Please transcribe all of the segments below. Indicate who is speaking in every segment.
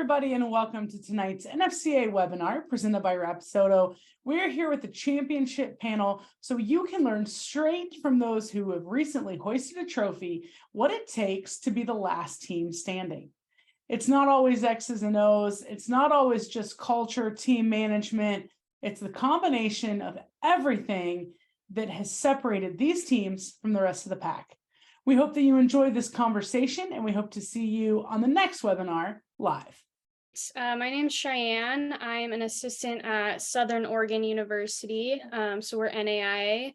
Speaker 1: everybody, and welcome to tonight's NFCA webinar presented by Rapsodo. We're here with the championship panel so you can learn straight from those who have recently hoisted a trophy what it takes to be the last team standing. It's not always X's and O's. It's not always just culture, team management. It's the combination of everything that has separated these teams from the rest of the pack. We hope that you enjoyed this conversation, and we hope to see you on the next webinar live.
Speaker 2: My name's Cheyenne. I'm an assistant at Southern Oregon University. So we're NAIA.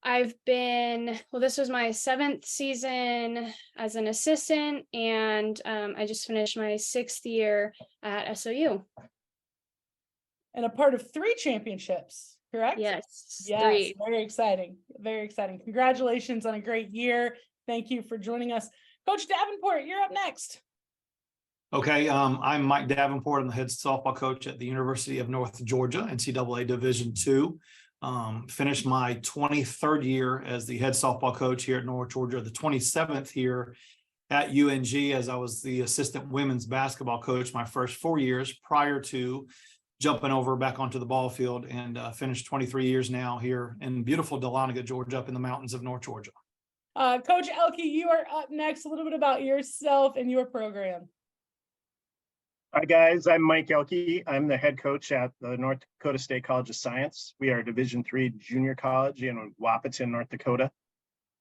Speaker 2: This was my 7th season as an assistant, and I just finished my 6th year at SOU.
Speaker 1: And a part of 3 championships, correct?
Speaker 2: Yes,
Speaker 1: 3.
Speaker 2: 3.
Speaker 1: Very exciting. Very exciting. Congratulations on a great year. Thank you for joining us. Coach Davenport, you're up next.
Speaker 3: Okay, I'm Mike Davenport. I'm the head softball coach at the University of North Georgia, NCAA Division II. Finished my 23rd year as the head softball coach here at North Georgia, the 27th year at UNG, as I was the assistant women's basketball coach my first 4 years prior to jumping over back onto the ball field, and finished 23 years now here in beautiful Dahlonega, Georgia, up in the mountains of North Georgia.
Speaker 1: Coach Elke, you are up next. A little bit about yourself and your program.
Speaker 4: Hi guys, I'm Mike Elke. I'm the head coach at the North Dakota State College of Science. We are a Division III junior college in Wahpeton, North Dakota.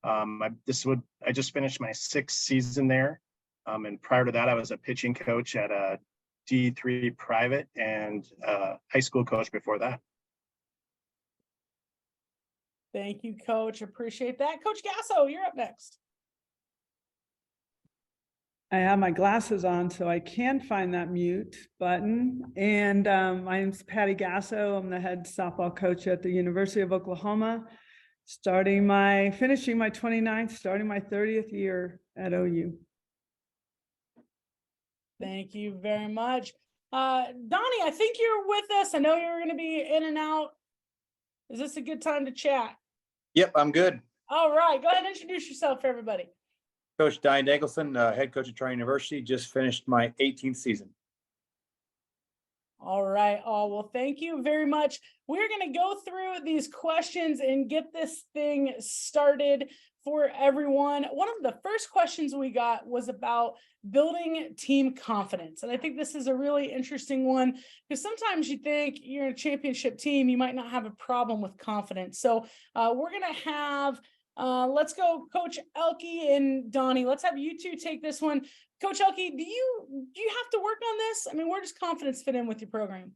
Speaker 4: I just finished my 6th season there. And prior to that, I was a pitching coach at a D3 private and high school coach before that.
Speaker 1: Thank you, Coach. Appreciate that. Coach Gasso, you're up next.
Speaker 5: I have my glasses on so I can find that mute button. And my name's Patty Gasso. I'm the head softball coach at the University of Oklahoma, finishing my 29th, starting my 30th year at OU.
Speaker 1: Thank you very much. Donnie, I think you're with us. I know you're going to be in and out. Is this a good time to chat?
Speaker 6: Yep, I'm good.
Speaker 1: All right, go ahead and introduce yourself for everybody.
Speaker 6: Coach Diane Dankelson, head coach at Tryon University, just finished my 18th season.
Speaker 1: All right. Oh, well, thank you very much. We're going to go through these questions and get this thing started for everyone. One of the first questions we got was about building team confidence. And I think this is a really interesting one because sometimes you think you're a championship team, you might not have a problem with confidence. So we're going to have, let's go Coach Elke and Donnie. Let's have you two take this one. Coach Elke, do you have to work on this? I mean, where does confidence fit in with your program?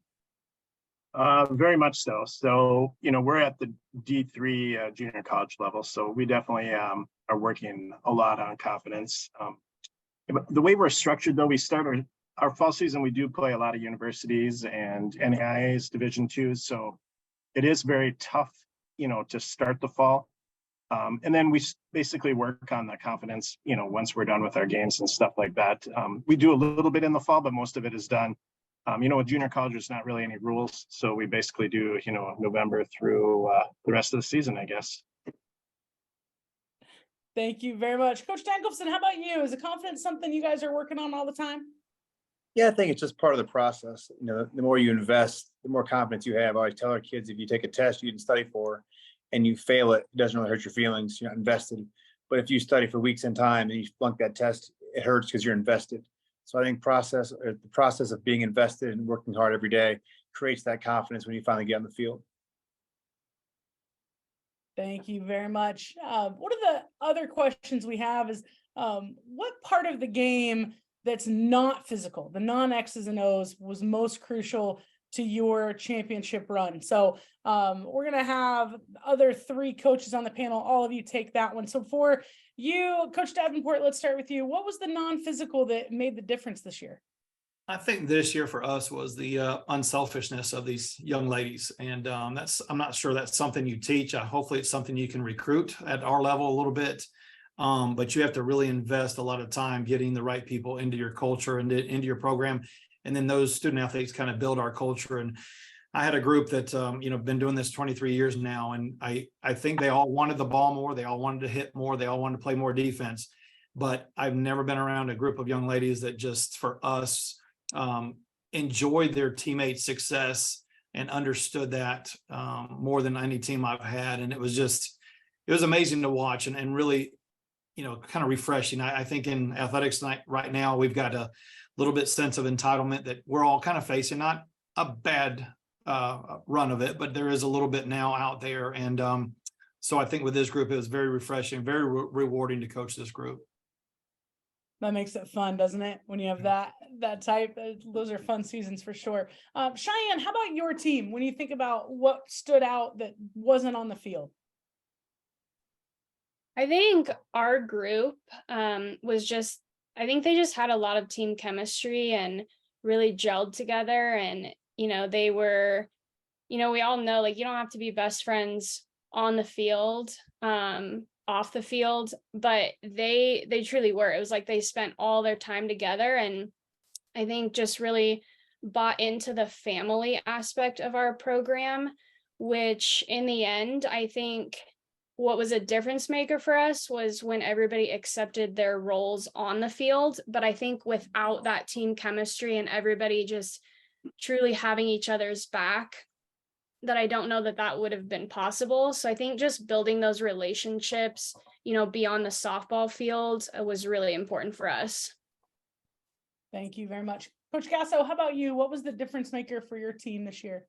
Speaker 4: Very much so. So, we're at the D3 junior college level. So we definitely are working a lot on confidence. The way we're structured, though, we start our fall season, we do play a lot of universities and NAIA's Division II. So it is very tough, to start the fall. And then we basically work on the confidence, once we're done with our games and stuff like that. We do a little bit in the fall, but most of it is done. With junior college, there's not really any rules. So we basically do, November through the rest of the season, I guess.
Speaker 1: Thank you very much. Coach Dankelson, how about you? Is the confidence something you guys are working on all the time?
Speaker 6: Yeah, I think it's just part of the process. The more you invest, the more confidence you have. I always tell our kids, if you take a test you didn't study for and you fail it, it doesn't really hurt your feelings. You're not invested. But if you study for weeks in time and you flunk that test, it hurts because you're invested. So I think the process of being invested and working hard every day creates that confidence when you finally get on the field.
Speaker 1: Thank you very much. One of the other questions we have is what part of the game that's not physical, the non-X's and O's, was most crucial to your championship run? So we're going to have other 3 coaches on the panel. All of you take that one. So for you, Coach Davenport, let's start with you. What was the non-physical that made the difference this year?
Speaker 3: I think this year for us was the unselfishness of these young ladies. And I'm not sure that's something you teach. Hopefully it's something you can recruit at our level a little bit. But you have to really invest a lot of time getting the right people into your culture and into your program. And then those student athletes kind of build our culture. And I had a group that, been doing this 23 years now. And I think they all wanted the ball more. They all wanted to hit more. They all wanted to play more defense. But I've never been around a group of young ladies that just, for us, enjoyed their teammates' success and understood that more than any team I've had. And it was amazing to watch and really, kind of refreshing. I think in athletics right now, we've got a little bit sense of entitlement that we're all kind of facing, not a bad run of it, but there is a little bit now out there. And so I think with this group, it was very refreshing, very rewarding to coach this group.
Speaker 1: That makes it fun, doesn't it? When you have that type, those are fun seasons for sure. Cheyenne, how about your team? When you think about what stood out that wasn't on the field?
Speaker 2: I think our group I think they just had a lot of team chemistry and really gelled together. And, they were, we all know, like, you don't have to be best friends on the field, off the field, but they truly were. It was like they spent all their time together, and I think just really bought into the family aspect of our program, which in the end, I think what was a difference maker for us was when everybody accepted their roles on the field. But I think without that team chemistry and everybody just truly having each other's back, that I don't know that would have been possible. So I think just building those relationships, beyond the softball field was really important for us.
Speaker 1: Thank you very much. Coach Gasso, how about you? What was the difference maker for your team this year?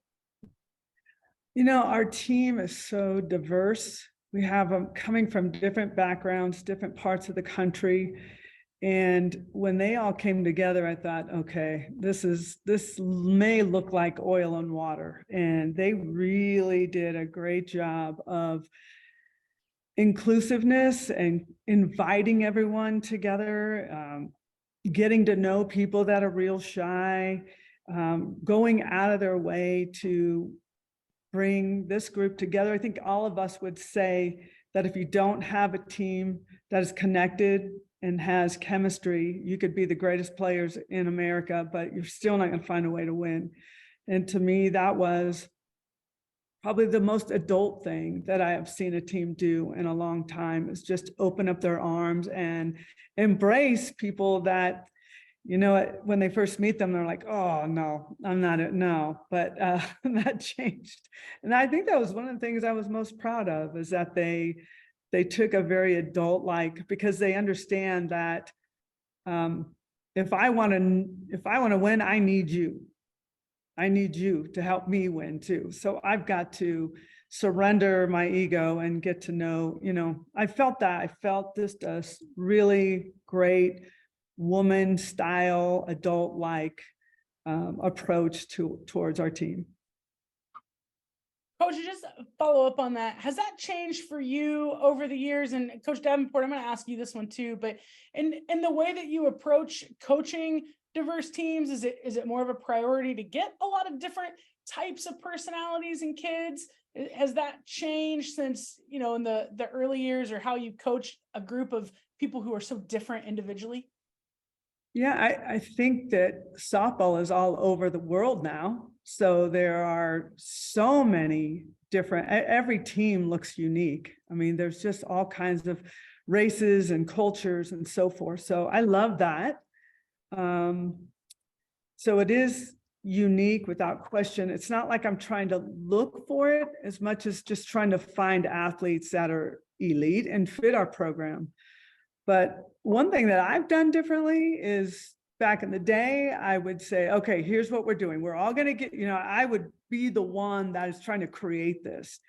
Speaker 5: Our team is so diverse. We have them coming from different backgrounds, different parts of the country. And when they all came together, I thought, okay, this may look like oil and water. And they really did a great job of inclusiveness and inviting everyone together, getting to know people that are real shy, going out of their way to bring this group together. I think all of us would say that if you don't have a team that is connected and has chemistry, you could be the greatest players in America, but you're still not going to find a way to win. And to me, that was probably the most adult thing that I have seen a team do in a long time, is just open up their arms and embrace people that, when they first meet them, they're like, oh, no, I'm not it. No, but that changed. And I think that was one of the things I was most proud of, is that they took a very adult-like, because they understand that if I want to win, I need you. I need you to help me win too. So I've got to surrender my ego and get to know, I felt just a really great woman style, adult-like approach towards our team.
Speaker 1: Coach, just follow up on that. Has that changed for you over the years? And Coach Davenport, I'm going to ask you this one too, but in the way that you approach coaching diverse teams, is it more of a priority to get a lot of different types of personalities in kids? Has that changed since, in the early years, or how you coach a group of people who are so different individually?
Speaker 5: Yeah, I think that softball is all over the world now. So there are so many different, every team looks unique. I mean, there's just all kinds of races and cultures and so forth. So I love that. So it is unique without question. It's not like I'm trying to look for it as much as just trying to find athletes that are elite and fit our program. But one thing that I've done differently is, back in the day, I would say, okay, here's what we're doing. We're all going to get, I would be the one that is trying to create this.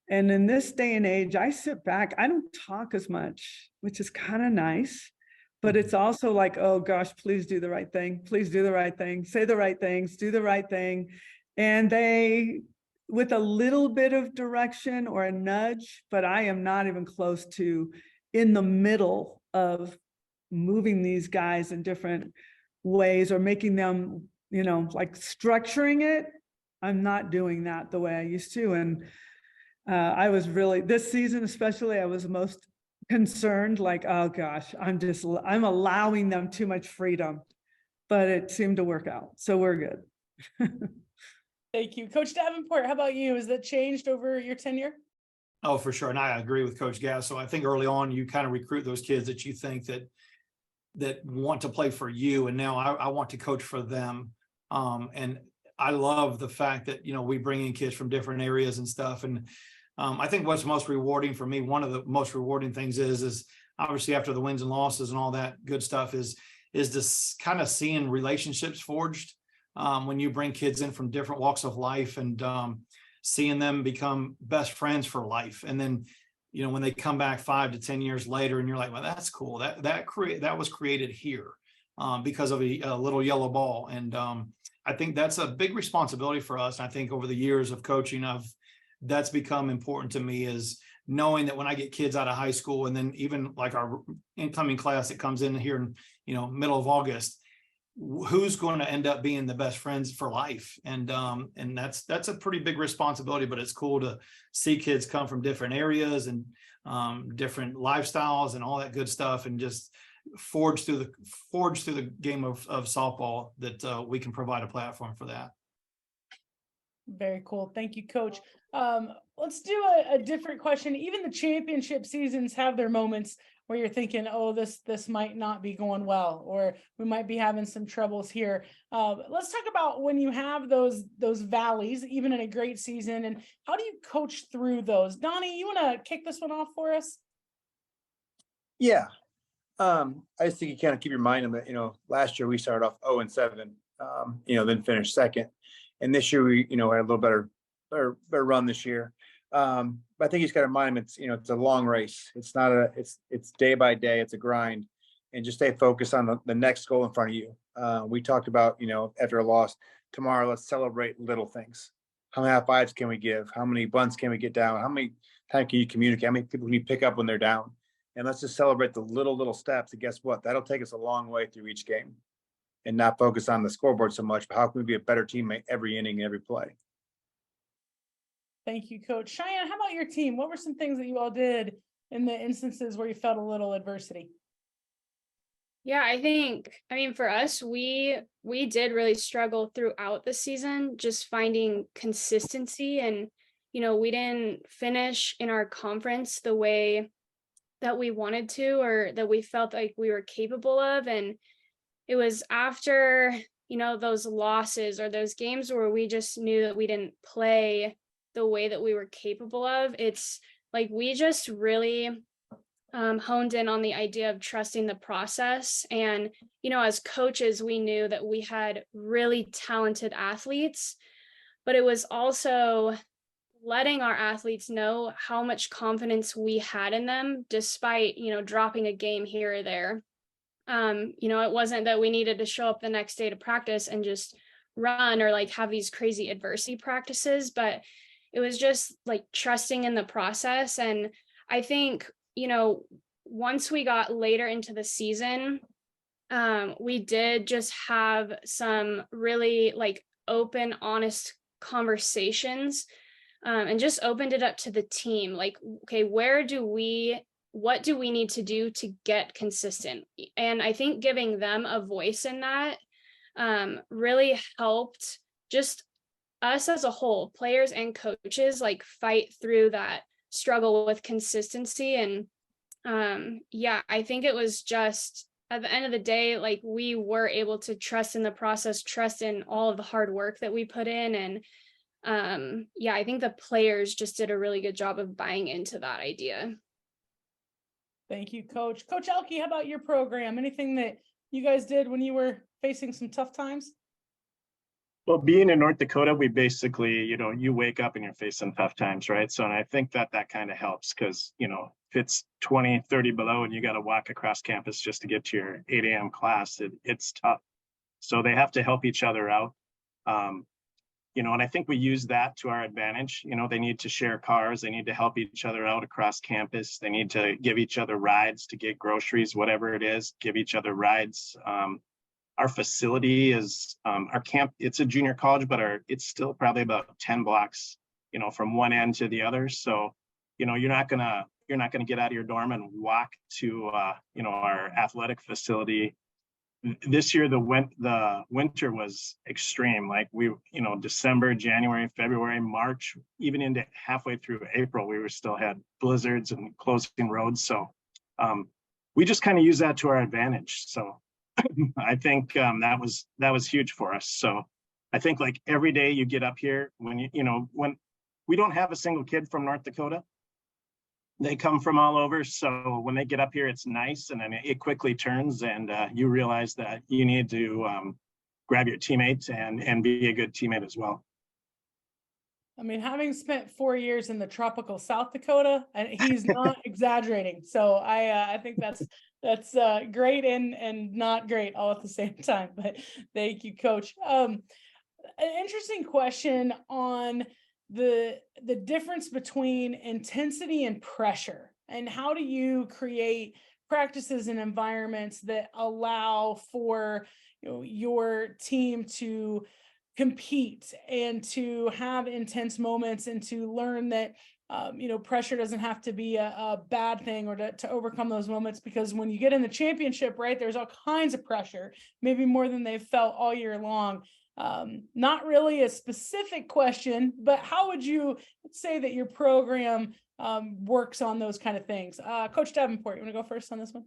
Speaker 5: And in this day and age, I sit back, I don't talk as much, which is kind of nice, but it's also like, oh gosh, please do the right thing. Please do the right thing. Say the right things, do the right thing. And they, with a little bit of direction or a nudge, but I am not even close to in the middle of moving these guys in different ways or making them, like structuring it. I'm not doing that the way I used to. And I was really, this season especially, I was most concerned, like, oh gosh, I'm allowing them too much freedom, but it seemed to work out. So we're good.
Speaker 1: Thank you. Coach Davenport, how about you? Has that changed over your tenure?
Speaker 3: Oh, for sure. And I agree with Coach Gasso. I think early on, you kind of recruit those kids that you think that that want to play for you, and now I want to coach for them. And I love the fact that, we bring in kids from different areas and stuff. And I think what's most rewarding for me, one of the most rewarding things is obviously after the wins and losses and all that good stuff is this kind of seeing relationships forged when you bring kids in from different walks of life, and seeing them become best friends for life. And then, when they come back 5 to 10 years later, and you're like, well, that's cool. That was created here because of a little yellow ball. And I think that's a big responsibility for us. And I think over the years of coaching, that's become important to me, is knowing that when I get kids out of high school, and then even like our incoming class that comes in here in, middle of August, who's going to end up being the best friends for life. And that's a pretty big responsibility, but it's cool to see kids come from different areas and different lifestyles and all that good stuff, and just forge through the game of softball, that we can provide a platform for that.
Speaker 1: Very cool. Thank you, Coach. Let's do a different question. Even the championship seasons have their moments where you're thinking, oh, this might not be going well, or we might be having some troubles here. Let's talk about when you have those valleys, even in a great season, and how do you coach through those? Donnie, you want to kick this one off for us?
Speaker 6: Yeah. I just think you kind of keep your mind on that. Last year we started off 0-7, then finished second. And this year we, had a little better run this year. But I think he's got to remind him it's a long race. It's not it's day by day. It's a grind, and just stay focused on the next goal in front of you. We talked about, after a loss, tomorrow, let's celebrate little things. How many high fives can we give? How many bunts can we get down? How many times can you communicate? How many people can you pick up when they're down? And let's just celebrate the little steps. And guess what? That'll take us a long way through each game, and not focus on the scoreboard so much, but how can we be a better teammate every inning, every play?
Speaker 1: Thank you, Coach. Cheyenne, how about your team? What were some things that you all did in the instances where you felt a little adversity?
Speaker 2: Yeah, I mean, for us, we did really struggle throughout the season, just finding consistency. And, we didn't finish in our conference the way that we wanted to, or that we felt like we were capable of. And it was after, those losses or those games where we just knew that we didn't play the way that we were capable of. It's like we just really honed in on the idea of trusting the process. And, as coaches, we knew that we had really talented athletes, but it was also letting our athletes know how much confidence we had in them, despite, dropping a game here or there. It wasn't that we needed to show up the next day to practice and just run, or like have these crazy adversity practices, but it was just like trusting in the process. And I think, once we got later into the season, we did just have some really like open, honest conversations, and just opened it up to the team. Like, okay, what do we need to do to get consistent? And I think giving them a voice in that really helped just us as a whole, players and coaches, like fight through that struggle with consistency. And I think it was just at the end of the day, like we were able to trust in the process, trust in all of the hard work that we put in. And I think the players just did a really good job of buying into that idea.
Speaker 1: Thank you, Coach. Coach Elke, how about your program? Anything that you guys did when you were facing some tough times?
Speaker 4: Well, being in North Dakota, we basically, you wake up and you're facing tough times, right? So, and I think that kind of helps because, if it's 20, 30 below and you got to walk across campus just to get to your 8 a.m. class, it's tough. So they have to help each other out. And I think we use that to our advantage. They need to share cars. They need to help each other out across campus. They need to give each other rides to get groceries, whatever it is, give each other rides. Our facility is our camp. It's a junior college, but it's still probably about 10 blocks, from one end to the other. So, you're not gonna get out of your dorm and walk to, our athletic facility. This year, the winter was extreme. Like December, January, February, March, even into halfway through April, we still had blizzards and closing roads. So, we just kind of use that to our advantage. So I think that was huge for us. So I think like every day you get up here, when when we don't have a single kid from North Dakota, they come from all over. So when they get up here, it's nice, and then it quickly turns, and you realize that you need to grab your teammates and be a good teammate as well.
Speaker 1: I mean, having spent 4 years in the tropical South Dakota, and he's not exaggerating. So I think that's great and not great all at the same time. But thank you, Coach. An interesting question on the difference between intensity and pressure, and how do you create practices and environments that allow for your team to compete and to have intense moments, and to learn that pressure doesn't have to be a bad thing, or to overcome those moments, because when you get in the championship, right, there's all kinds of pressure, maybe more than they've felt all year long. Not really a specific question, but how would you say that your program works on those kind of things? Coach Davenport, you want to go first on this one?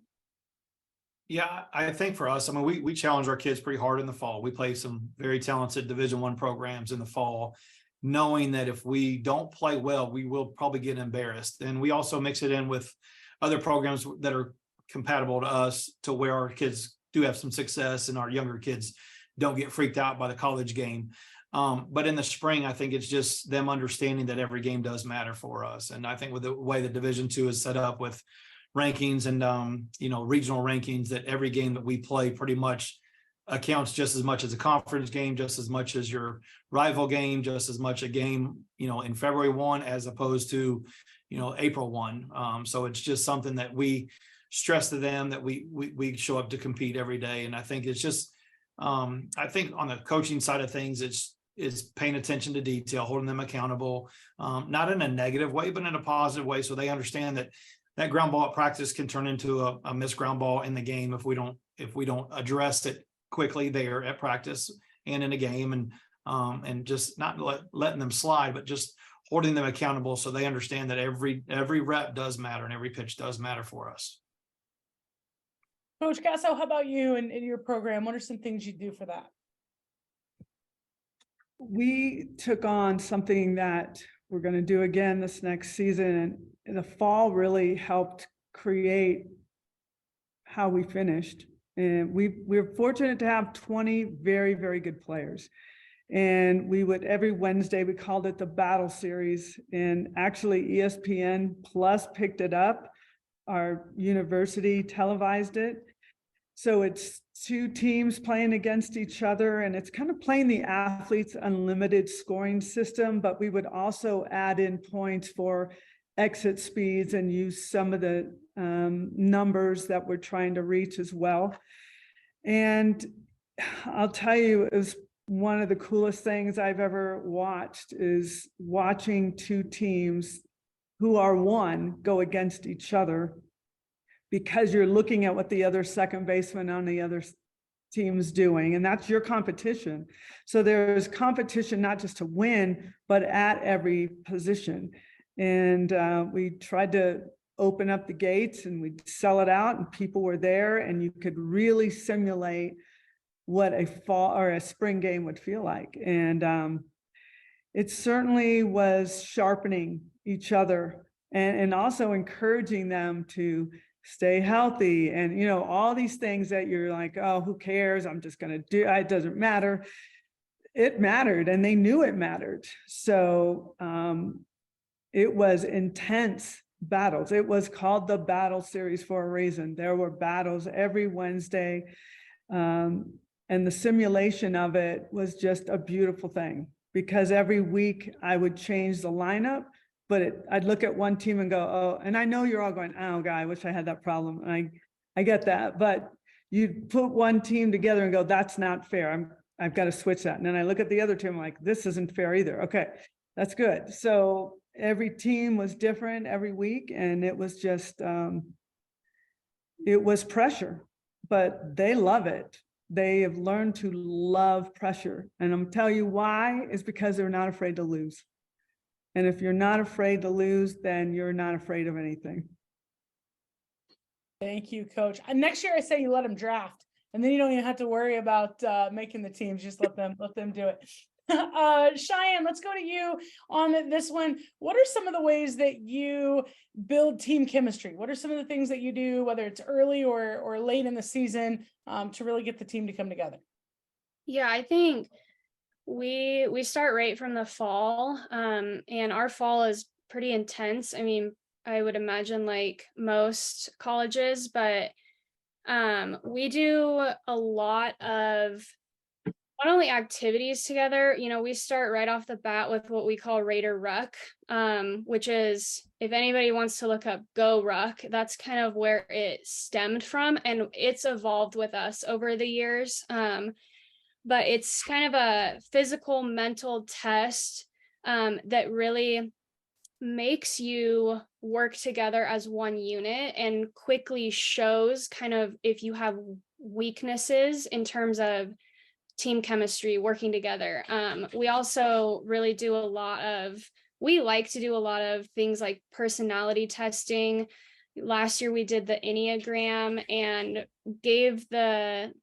Speaker 3: Yeah, I think for us, I mean, we challenge our kids pretty hard in the fall. We play some very talented Division I programs in the fall, knowing that if we don't play well, we will probably get embarrassed. And we also mix it in with other programs that are compatible to us, to where our kids do have some success and our younger kids don't get freaked out by the college game. But in the spring, I think it's just them understanding that every game does matter for us. And I think with the way the Division II is set up with rankings and regional rankings, that every game that we play pretty much accounts just as much as a conference game, just as much as your rival game, just as much a game in February 1 as opposed to April 1. So it's just something that we stress to them, that we show up to compete every day. And I think it's just I think on the coaching side of things, it's paying attention to detail, holding them accountable, not in a negative way, but in a positive way, so they understand that ground ball at practice can turn into a missed ground ball in the game if we don't address it quickly there at practice and in a game, and just not letting them slide, but just holding them accountable, so they understand that every rep does matter and every pitch does matter for us.
Speaker 1: Coach Gasso, how about you and in your program? What are some things you do for that?
Speaker 5: We took on something that we're going to do again this next season, and the fall really helped create how we finished. And we're fortunate to have 20 very, very good players. And we would, every Wednesday, we called it the Battle Series, and actually ESPN Plus picked it up. Our university televised it. So it's two teams playing against each other, and it's kind of playing the athletes' unlimited scoring system, but we would also add in points for exit speeds and use some of the numbers that we're trying to reach as well. And I'll tell you, it was one of the coolest things I've ever watched, is watching two teams who are one go against each other, because you're looking at what the other second baseman on the other team's doing, and that's your competition. So there's competition not just to win, but at every position. And we tried to open up the gates and we'd sell it out, and people were there, and you could really simulate what a fall or a spring game would feel like. And it certainly was sharpening each other, and also encouraging them to stay healthy, and all these things that you're like, oh, who cares, I'm just going to do it, doesn't matter. It mattered, and they knew it mattered. So it was intense battles. It was called the Battle Series for a reason. There were battles every Wednesday, and the simulation of it was just a beautiful thing, because every week I would change the lineup. But I'd look at one team and go, oh, and I know you're all going, oh, God, I wish I had that problem. And I get that. But you'd put one team together and go, that's not fair. I've got to switch that. And then I look at the other team, like, this isn't fair either. Okay, that's good. So every team was different every week. And it was just, it was pressure, but they love it. They have learned to love pressure. And I'm telling you why, is because they're not afraid to lose. And if you're not afraid to lose, then you're not afraid of anything.
Speaker 1: Thank you, Coach. Next year, I say you let them draft, and then you don't even have to worry about making the teams. Just let them do it. Cheyenne, let's go to you on this one. What are some of the ways that you build team chemistry? What are some of the things that you do, whether it's early or late in the season, to really get the team to come together?
Speaker 2: Yeah, I think we start right from the fall, and our fall is pretty intense. I mean, I would imagine like most colleges, but we do a lot of not only activities together. We start right off the bat with what we call Raider Ruck, which is, if anybody wants to look up Go Ruck, that's kind of where it stemmed from, and it's evolved with us over the years. But it's kind of a physical mental test that really makes you work together as one unit and quickly shows kind of if you have weaknesses in terms of team chemistry, working together. We also really do we like to do a lot of things like personality testing. Last year we did the Enneagram and gave the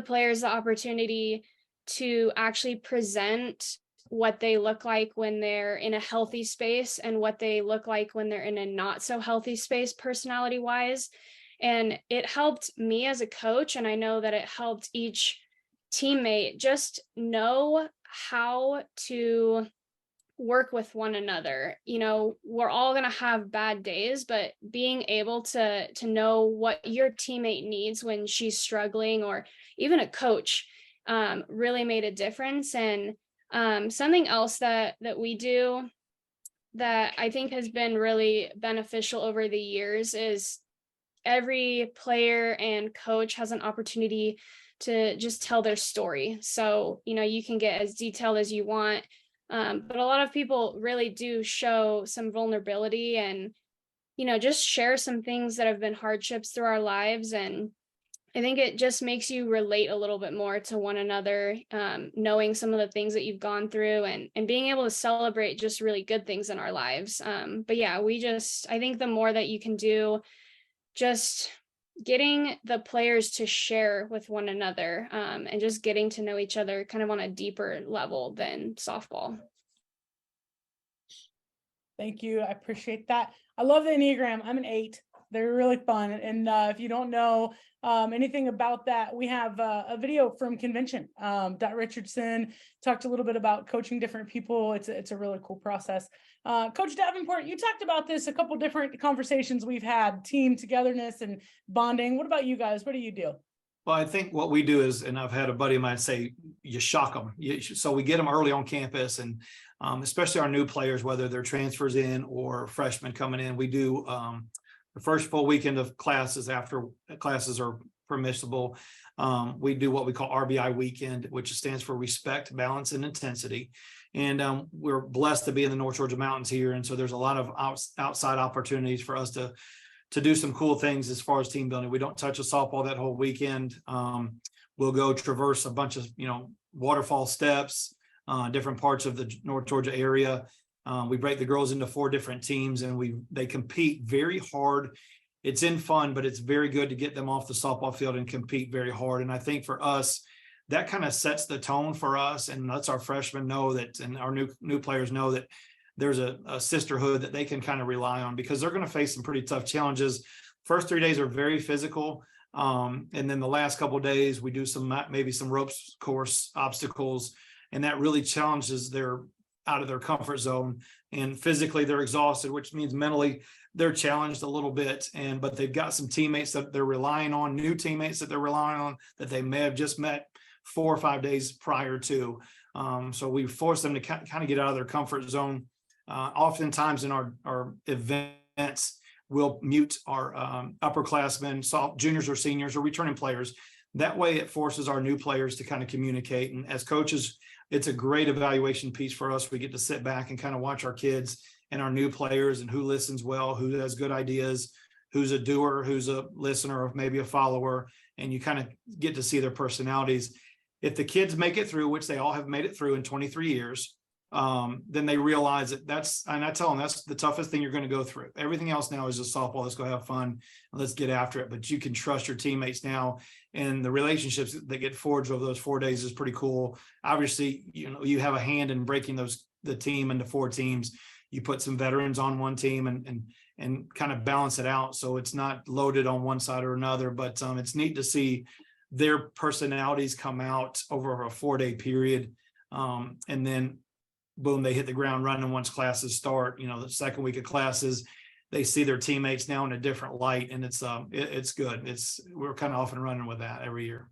Speaker 2: players the opportunity to actually present what they look like when they're in a healthy space and what they look like when they're in a not so healthy space personality wise. And it helped me as a coach, and I know that it helped each teammate just know how to work with one another. We're all going to have bad days, but being able to know what your teammate needs when she's struggling, or even a coach, really made a difference. And something else that we do that I think has been really beneficial over the years is every player and coach has an opportunity to just tell their story. So, you can get as detailed as you want, but a lot of people really do show some vulnerability and, just share some things that have been hardships through our lives. And I think it just makes you relate a little bit more to one another, knowing some of the things that you've gone through and being able to celebrate just really good things in our lives. But yeah, I think the more that you can do, just getting the players to share with one another, and just getting to know each other kind of on a deeper level than softball.
Speaker 1: Thank you. I appreciate that. I love the Enneagram. I'm an 8. They're really fun. And if you don't know anything about that, we have a video from convention. Dot Richardson talked a little bit about coaching different people. It's a really cool process. Coach Davenport, you talked about this a couple different conversations we've had, team togetherness and bonding. What about you guys? What do you do?
Speaker 3: Well, I think what we do is, and I've had a buddy of mine say, you shock them. So we get them early on campus, and especially our new players, whether they're transfers in or freshmen coming in, we do the first full weekend of classes after classes are permissible. We do what we call RBI weekend, which stands for respect, balance, and intensity. And we're blessed to be in the North Georgia mountains here. And so there's a lot of outside opportunities for us to do some cool things as far as team building. We don't touch a softball that whole weekend. We'll go traverse a bunch of, waterfall steps, different parts of the North Georgia area. We break the girls into 4 different teams, and they compete very hard. It's in fun, but it's very good to get them off the softball field and compete very hard. And I think for us, that kind of sets the tone for us, and lets our freshmen know that, and our new players know that there's a sisterhood that they can kind of rely on, because they're going to face some pretty tough challenges. First 3 days are very physical. And then the last couple of days, we do maybe some ropes course obstacles, and that really challenges out of their comfort zone. And physically they're exhausted, which means mentally they're challenged a little bit. But they've got some teammates that they're relying on, new teammates that they're relying on, that they may have just met 4 or 5 days prior to. So we force them to kind of get out of their comfort zone. Oftentimes in our events, we'll mute our upperclassmen, juniors or seniors or returning players. That way it forces our new players to kind of communicate. And as coaches, it's a great evaluation piece for us. We get to sit back and kind of watch our kids and our new players, and who listens well, who has good ideas, who's a doer, who's a listener, or maybe a follower, and you kind of get to see their personalities. If the kids make it through, which they all have made it through in 23 years, then they realize that and I tell them that's the toughest thing you're going to go through. Everything else now is just softball. Let's go have fun and let's get after it. But you can trust your teammates now, and the relationships that get forged over those 4 days is pretty cool. Obviously, you have a hand in breaking the team into 4 teams. You put some veterans on one team and kind of balance it out, so it's not loaded on one side or another. But it's neat to see their personalities come out over a 4-day period, and then boom, they hit the ground running once classes start. The second week of classes, they see their teammates now in a different light, and it's good. We're kind of off and running with that every year.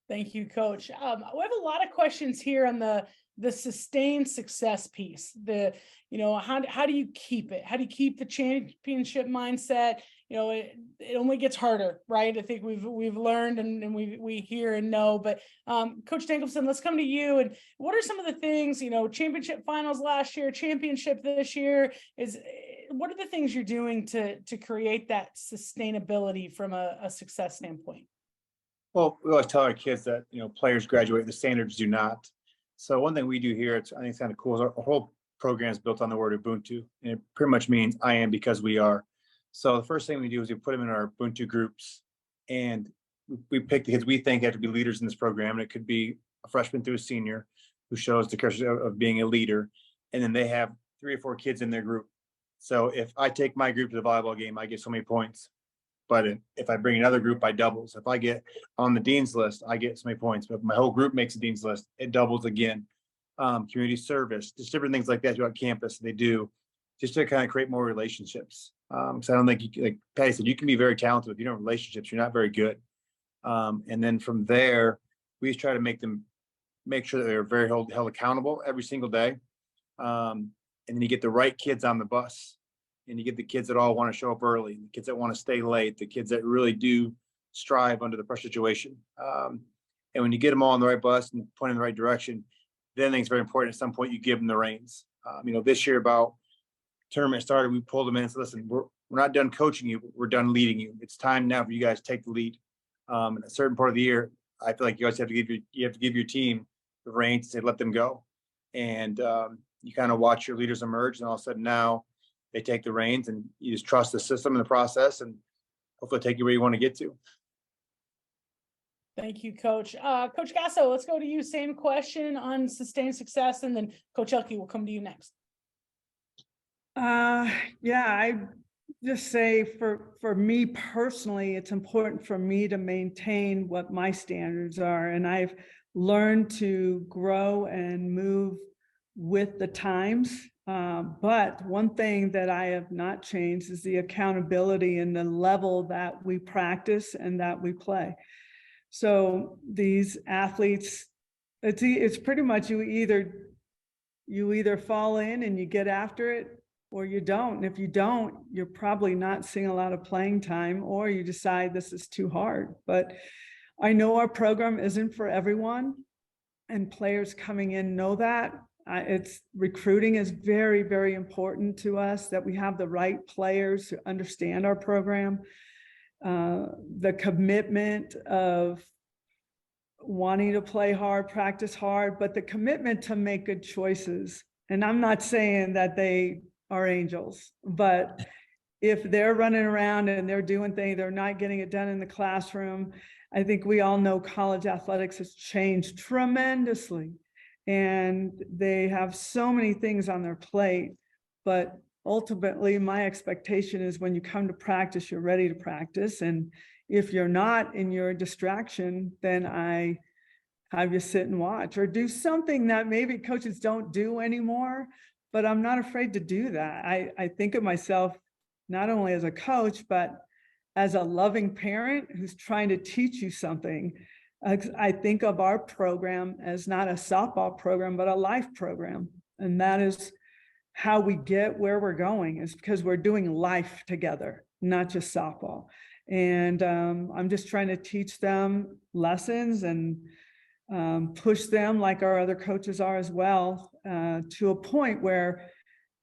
Speaker 1: Thank you, Coach. We have a lot of questions here on the sustained success piece. How do you keep it? How do you keep the championship mindset? It only gets harder, right? I think we've learned and we hear and know. But Coach Dankelson, let's come to you. And what are some of the things? Championship finals last year, championship this year. What are the things you're doing to create that sustainability from a success standpoint?
Speaker 6: Well, we always tell our kids that players graduate, the standards do not. So one thing we do here, I think it's kind of cool, is our whole program is built on the word Ubuntu, and it pretty much means I am because we are. So the first thing we do is we put them in our Ubuntu groups, and we pick the kids we think have to be leaders in this program. And it could be a freshman through a senior who shows the courage of being a leader. And then they have 3 or 4 kids in their group. So if I take my group to the volleyball game, I get so many points. But if I bring another group, I doubles. If I get on the dean's list, I get so many points. But if my whole group makes a dean's list, it doubles again. Community service, just different things like that throughout campus they do, just to kind of create more relationships. So I don't think like Patty said, you can be very talented. If you don't have relationships, you're not very good. And then from there, we just try to make sure that they're very held accountable every single day. And then you get the right kids on the bus, and you get the kids that all want to show up early, the kids that want to stay late, the kids that really do strive under the pressure situation. And when you get them all on the right bus and point in the right direction, then I think it's very important at some point you give them the reins. This year about tournament started, we pulled them in and said, listen, we're not done coaching you, but we're done leading you. It's time now for you guys to take the lead. In a certain part of the year, I feel like you guys have to give your team the reins and say, let them go. And you kind of watch your leaders emerge, and all of a sudden now they take the reins, and you just trust the system and the process, and hopefully take you where you want to get to.
Speaker 1: Thank you, Coach. Coach Gasso, let's go to you. Same question on sustained success, and then Coach Elke will come to you next.
Speaker 5: I just say for me personally, it's important for me to maintain what my standards are. And I've learned to grow and move with the times. But one thing that I have not changed is the accountability and the level that we practice and that we play. So these athletes, it's pretty much you either fall in and you get after it, or you don't. And if you don't, you're probably not seeing a lot of playing time, or you decide this is too hard. But I know our program isn't for everyone, and players coming in know that. Recruiting is very, very important to us, that we have the right players who understand our program. The commitment of wanting to play hard, practice hard, but the commitment to make good choices. And I'm not saying that they are angels, but if they're running around and they're doing things, they're not getting it done in the classroom. I think we all know college athletics has changed tremendously, and they have so many things on their plate. But ultimately, my expectation is when you come to practice, you're ready to practice. And if you're not and you're a distraction, then I have you sit and watch or do something that maybe coaches don't do anymore. But I'm not afraid to do that. I think of myself not only as a coach, but as a loving parent who's trying to teach you something. I think of our program as not a softball program, but a life program. And that is how we get where we're going, is because we're doing life together, not just softball. And I'm just trying to teach them lessons and push them, like our other coaches are as well, to a point where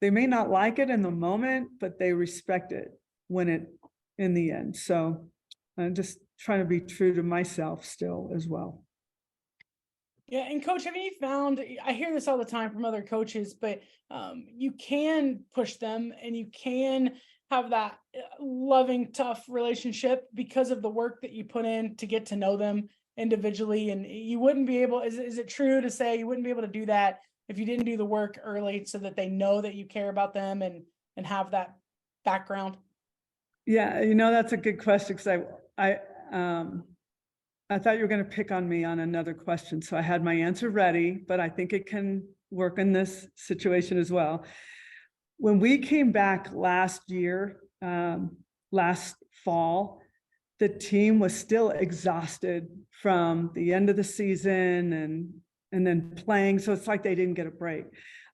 Speaker 5: they may not like it in the moment, but they respect it in the end. So I'm just trying to be true to myself still as well.
Speaker 1: Yeah, and coach, have you found, I hear this all the time from other coaches, but you can push them and you can have that loving, tough relationship because of the work that you put in to get to know them individually. And you wouldn't be able, is it true to say you wouldn't be able to do that if you didn't do the work early so that they know that you care about them and have that background?
Speaker 5: Yeah, that's a good question, because I thought you were going to pick on me on another question, so I had my answer ready, but I think it can work in this situation as well. When we came back last year, last fall, the team was still exhausted from the end of the season and then playing, so it's like they didn't get a break.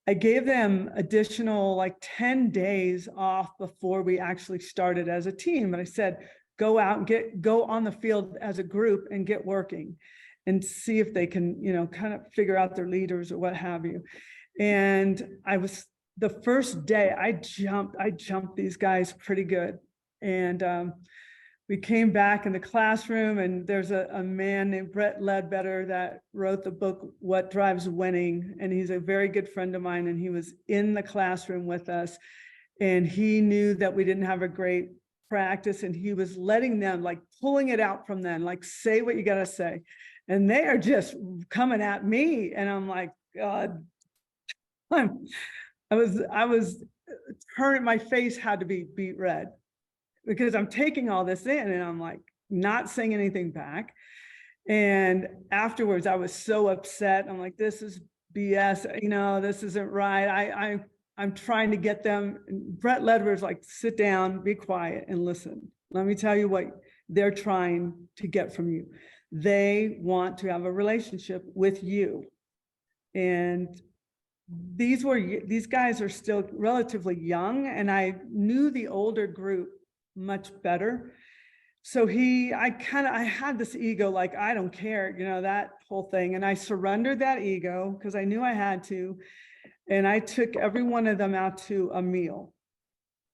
Speaker 5: I gave them additional like 10 days off before we actually started as a team. And I said, go out and go on the field as a group and get working and see if they can, kind of figure out their leaders or what have you. And the first day I jumped these guys pretty good. And we came back in the classroom, and there's a man named Brett Ledbetter that wrote the book, What Drives Winning. And he's a very good friend of mine. And he was in the classroom with us, and he knew that we didn't have a great practice, and he was letting them, like, pulling it out from them, like, say what you got to say. And they are just coming at me. And I'm like, God, I was turning, my face had to be beet red, because I'm taking all this in and I'm like not saying anything back. And afterwards I was so upset. I'm like, this is BS, this isn't right. I'm trying to get them. Brett Ledber's like, sit down, be quiet and listen. Let me tell you what they're trying to get from you. They want to have a relationship with you. And these guys are still relatively young, and I knew the older group much better. So I had this ego, like, I don't care, that whole thing. And I surrendered that ego because I knew I had to. And I took every one of them out to a meal.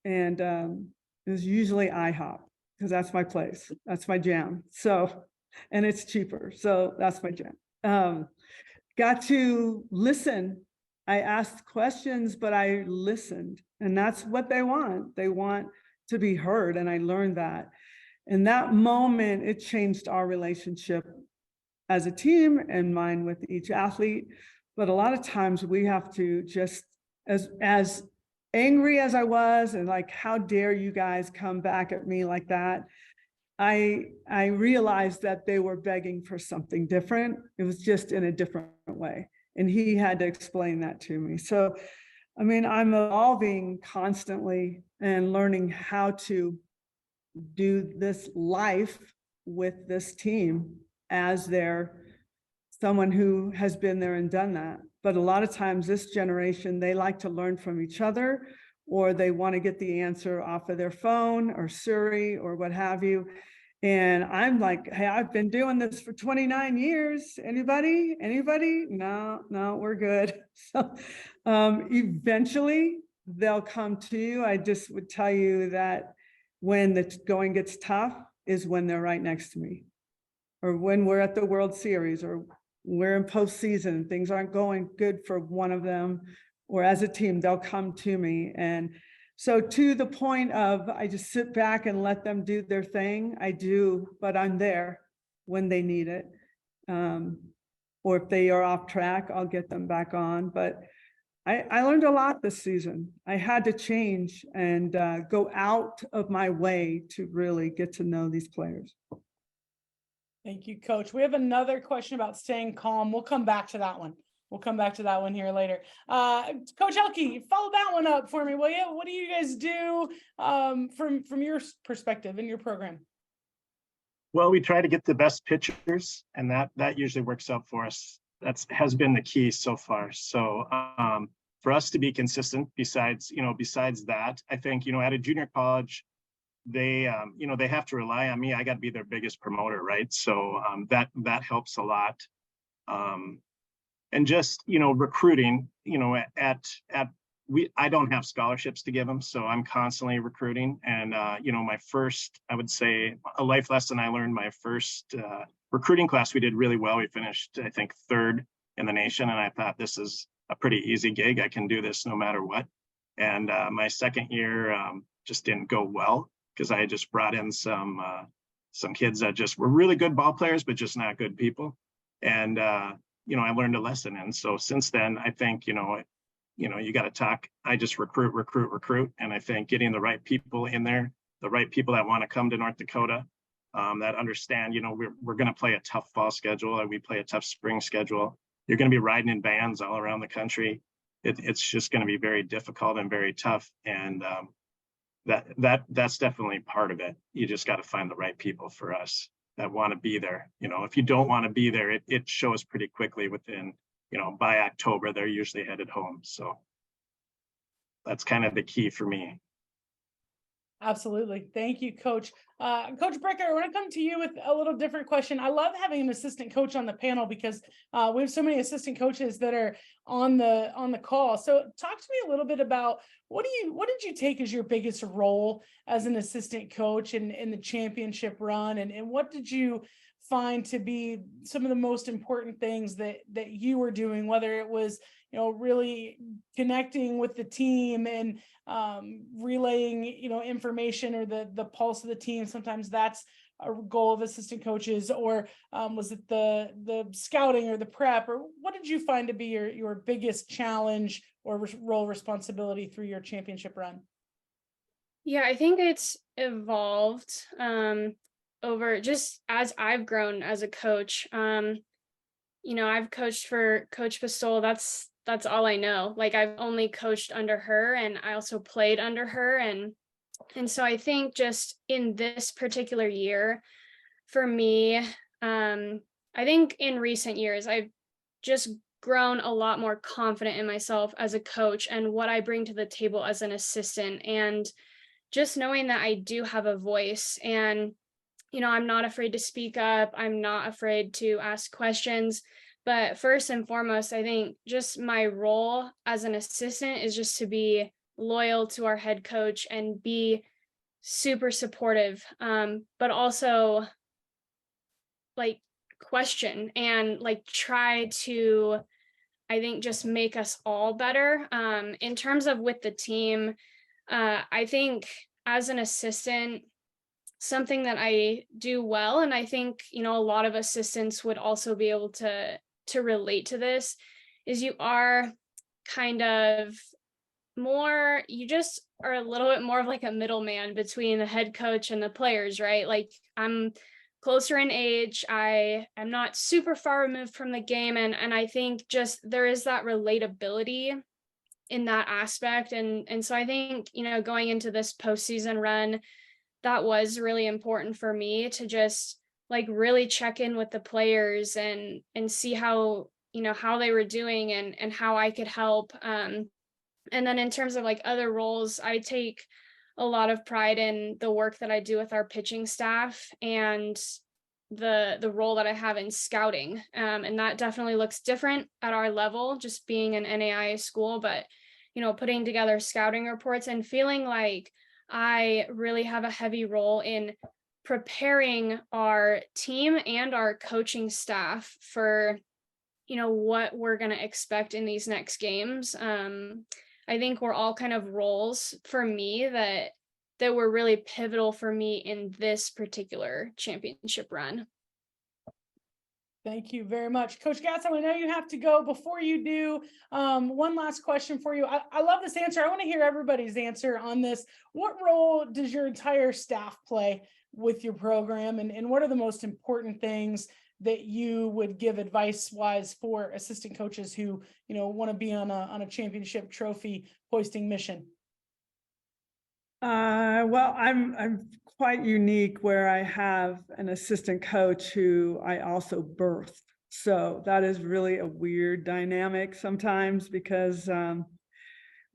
Speaker 5: And it was usually IHOP, because that's my place. That's my jam. So, and it's cheaper. So that's my jam. Got to listen. I asked questions, but I listened. And that's what they want. They want to be heard. And I learned that. In that moment, it changed our relationship as a team and mine with each athlete. But a lot of times we have to just, as angry as I was, and like, how dare you guys come back at me like that? I realized that they were begging for something different. It was just in a different way. And he had to explain that to me. So, I mean, I'm evolving constantly and learning how to do this life with this team as someone who has been there and done that. But a lot of times this generation, they like to learn from each other, or they want to get the answer off of their phone or Siri or what have you. And I'm like, hey, I've been doing this for 29 years. Anybody? No, we're good. So eventually they'll come to you. I just would tell you that when the going gets tough is when they're right next to me, or when we're at the World Series, or we're in postseason, things aren't going good for one of them, or as a team, they'll come to me. And so to the point of, I just sit back and let them do their thing. I do, but I'm there when they need it. Or if they are off track, I'll get them back on. But I learned a lot this season. I had to change and go out of my way to really get to know these players.
Speaker 1: Thank you, Coach. We have another question about staying calm. We'll come back to that one. Here later. Coach Elke, follow that one up for me, will you? What do you guys do from your perspective in your program?
Speaker 4: Well, we try to get the best pitchers, and that usually works out for us. Has been the key so far. So for us to be consistent, besides that, I think, at a junior college, they have to rely on me. I got to be their biggest promoter, right? So that helps a lot. And just, recruiting, at I don't have scholarships to give them, so I'm constantly recruiting. And my first, I would say, a life lesson I learned my first recruiting class, we did really well. We finished, I think, 3rd in the nation, and I thought this is a pretty easy gig. I can do this no matter what. And my second year just didn't go well because I had just brought in some kids that just were really good ball players, but just not good people. And I learned a lesson. And so since then, I think you got to talk. I just recruit. And I think getting the right people in there, the right people that want to come to North Dakota, that understand, we're going to play a tough fall schedule, and we play a tough spring schedule. You're going to be riding in bands all around the country. It's just going to be very difficult and very tough. And that's definitely part of it. You just got to find the right people for us that want to be there. If you don't want to be there, it shows pretty quickly within, by October, they're usually headed home. So that's kind of the key for me.
Speaker 1: Absolutely. Thank you, Coach. Coach Bricker, I want to come to you with a little different question. I love having an assistant coach on the panel because we have so many assistant coaches that are on the call. So talk to me a little bit about what did you take as your biggest role as an assistant coach in the championship run, and what did you find to be some of the most important things that you were doing, whether it was really connecting with the team and relaying information or the pulse of the team. Sometimes that's a goal of assistant coaches, or was it the scouting or the prep, or what did you find to be your biggest challenge or role responsibility through your championship run?
Speaker 2: Yeah, I think it's evolved over just as I've grown as a coach. I've coached for Coach Pistol. That's all I know. Like, I've only coached under her, and I also played under her. And so I think just in this particular year for me, I think in recent years, I've just grown a lot more confident in myself as a coach and what I bring to the table as an assistant, and just knowing that I do have a voice, and I'm not afraid to speak up. I'm not afraid to ask questions. But first and foremost, I think just my role as an assistant is just to be loyal to our head coach and be super supportive, but also like question and like try to, I think, just make us all better. In terms of with the team, I think as an assistant, something that I do well, and I think a lot of assistants would also be able to relate to this, is you are kind of more, you just are a little bit more of like a middleman between the head coach and the players, right? Like, I'm closer in age, I am not super far removed from the game, and I think just there is that relatability in that aspect. And so I think going into this postseason run, that was really important for me to just like really check in with the players and see how how they were doing and how I could help. And then in terms of like other roles, I take a lot of pride in the work that I do with our pitching staff and the role that I have in scouting. And that definitely looks different at our level, just being an NAIA school, but putting together scouting reports and feeling like I really have a heavy role in preparing our team and our coaching staff for, what we're going to expect in these next games. I think we're all kind of roles for me that were really pivotal for me in this particular championship run.
Speaker 1: Thank you very much. Coach Gatso, I know you have to go. Before you do, one last question for you. I love this answer. I want to hear everybody's answer on this. What role does your entire staff play with your program, and what are the most important things that you would give advice-wise for assistant coaches who, want to be on a championship trophy hoisting mission?
Speaker 5: Well, I'm quite unique where I have an assistant coach who I also birthed. So that is really a weird dynamic sometimes because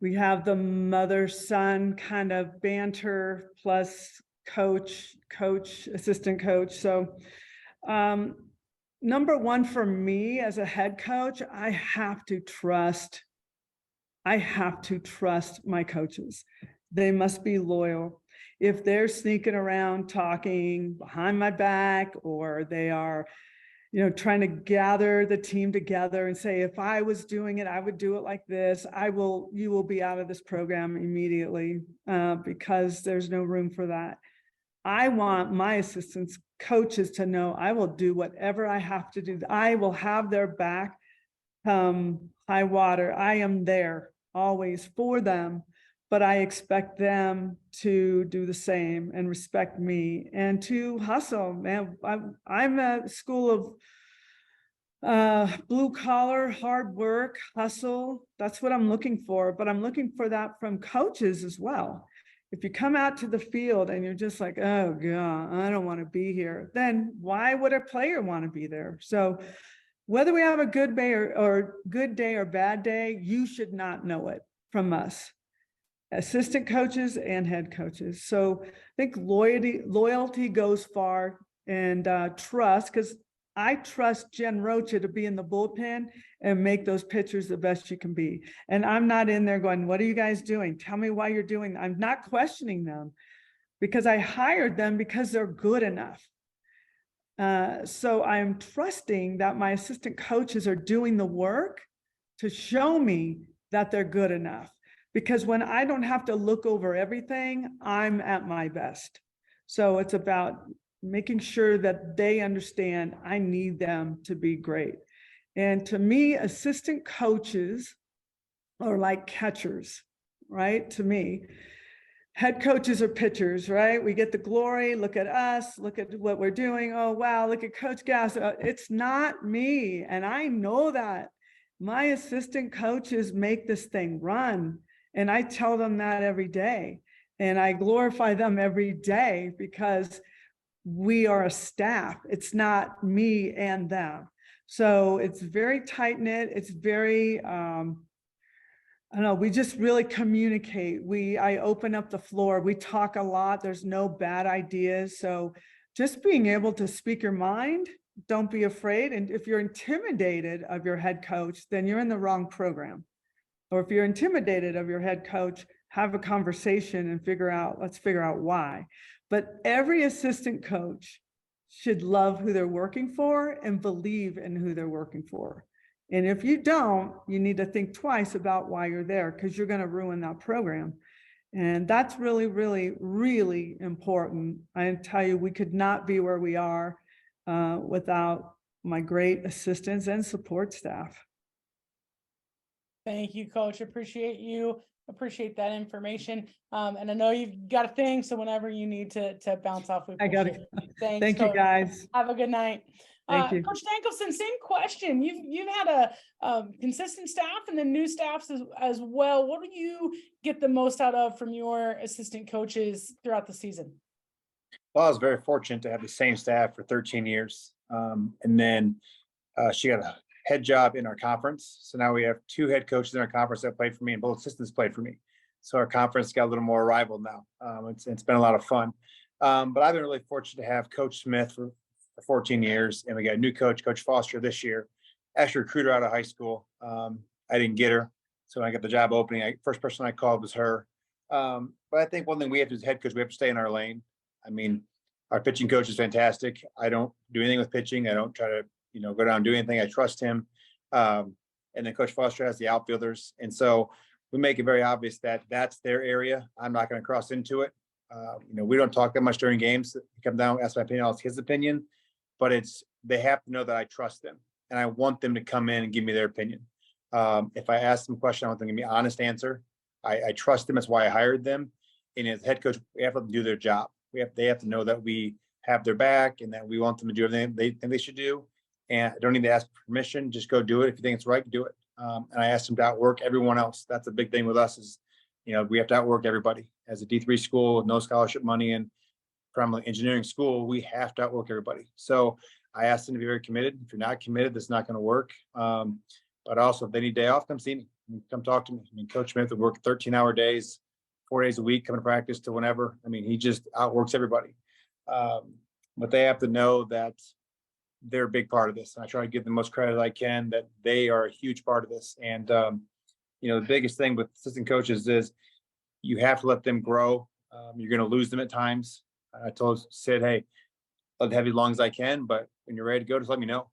Speaker 5: we have the mother-son kind of banter plus coach, assistant coach. So number one for me as a head coach, I have to trust I have to trust my coaches. They must be loyal. If they're sneaking around talking behind my back, or they are, trying to gather the team together and say, if I was doing it, I would do it like this, you will be out of this program immediately, because there's no room for that. I want my assistants coaches to know I will do whatever I have to do. I will have their back, high water. I am there always for them, but I expect them to do the same and respect me and to hustle, man. I'm a school of blue collar, hard work, hustle. That's what I'm looking for, but I'm looking for that from coaches as well. If you come out to the field and you're just like, oh God, I don't want to be here, then why would a player want to be there? So whether we have a good day or good day or bad day, you should not know it from us, assistant coaches and head coaches. So I think loyalty goes far, and trust, because I trust Jen Rocha to be in the bullpen and make those pitchers the best you can be. And I'm not in there going, what are you guys doing? Tell me why you're doing that. I'm not questioning them, because I hired them because they're good enough. So I'm trusting that my assistant coaches are doing the work to show me that they're good enough. Because when I don't have to look over everything, I'm at my best. So it's about making sure that they understand I need them to be great. And to me, assistant coaches are like catchers, right? To me, head coaches are pitchers, right? We get the glory. Look at us. Look at what we're doing. Oh, wow. Look at Coach Gass. It's not me. And I know that. My assistant coaches make this thing run. And I tell them that every day. And I glorify them every day, because we are a staff. It's not me and them. So it's very tight knit. It's very, I don't know, we just really communicate. I open up the floor. We talk a lot. There's no bad ideas. So just being able to speak your mind, don't be afraid. And if you're intimidated of your head coach, then you're in the wrong program. Or if you're intimidated of your head coach, have a conversation and let's figure out why. But every assistant coach should love who they're working for and believe in who they're working for. And if you don't, you need to think twice about why you're there, because you're going to ruin that program. And that's really, really, really important. I tell you, we could not be where we are without my great assistants and support staff.
Speaker 1: Thank you, Coach. Appreciate you. Appreciate that information. And I know you've got a thing, so whenever you need to bounce off, we appreciate it. Thanks,
Speaker 5: Thank you,
Speaker 1: Coach.
Speaker 5: guys.
Speaker 1: Have a good night.
Speaker 5: Thank you.
Speaker 1: Coach Dankelson, same question. You've had a consistent staff and then new staffs as well. What do you get the most out of from your assistant coaches throughout the season?
Speaker 6: Well, I was very fortunate to have the same staff for 13 years. And then she got a head job in our conference. So now we have 2 head coaches in our conference that played for me, and both assistants played for me. So our conference got a little more rival now. It's been a lot of fun. But I've been really fortunate to have Coach Smith for 14 years. And we got a new coach, Coach Foster, this year. Actually recruited her out of high school. I didn't get her. So when I got the job opening, first person I called was her. But I think one thing we have to do as head coach, we have to stay in our lane. I mean, our pitching coach is fantastic. I don't do anything with pitching. I don't try to, go down and do anything. I trust him. And then Coach Foster has the outfielders. And so we make it very obvious that that's their area. I'm not going to cross into it. We don't talk that much during games. He comes down, ask my opinion, I'll ask his opinion. But they have to know that I trust them. And I want them to come in and give me their opinion. If I ask them a question, I want them to give me an honest answer. I trust them. That's why I hired them. And as head coach, we have to do their job. They have to know that we have their back and that we want them to do everything they think they should do. And I don't need to ask permission. Just go do it. If you think it's right, do it. And I asked them to outwork everyone else. That's a big thing with us is, we have to outwork everybody. As a D3 school with no scholarship money and primarily engineering school, we have to outwork everybody. So I asked them to be very committed. If you're not committed, that's not going to work. But also, if they need day off, come see me. Come talk to me. I mean, Coach Smith would work 13-hour days, 4 days a week, coming to practice to whenever. I mean, he just outworks everybody. But they have to know that they're a big part of this. And I try to give them the most credit I can, that they are a huge part of this. And, The biggest thing with assistant coaches is you have to let them grow. You're going to lose them at times. I told Sid, hey, I'll have you as long as I can, but when you're ready to go, just let me know.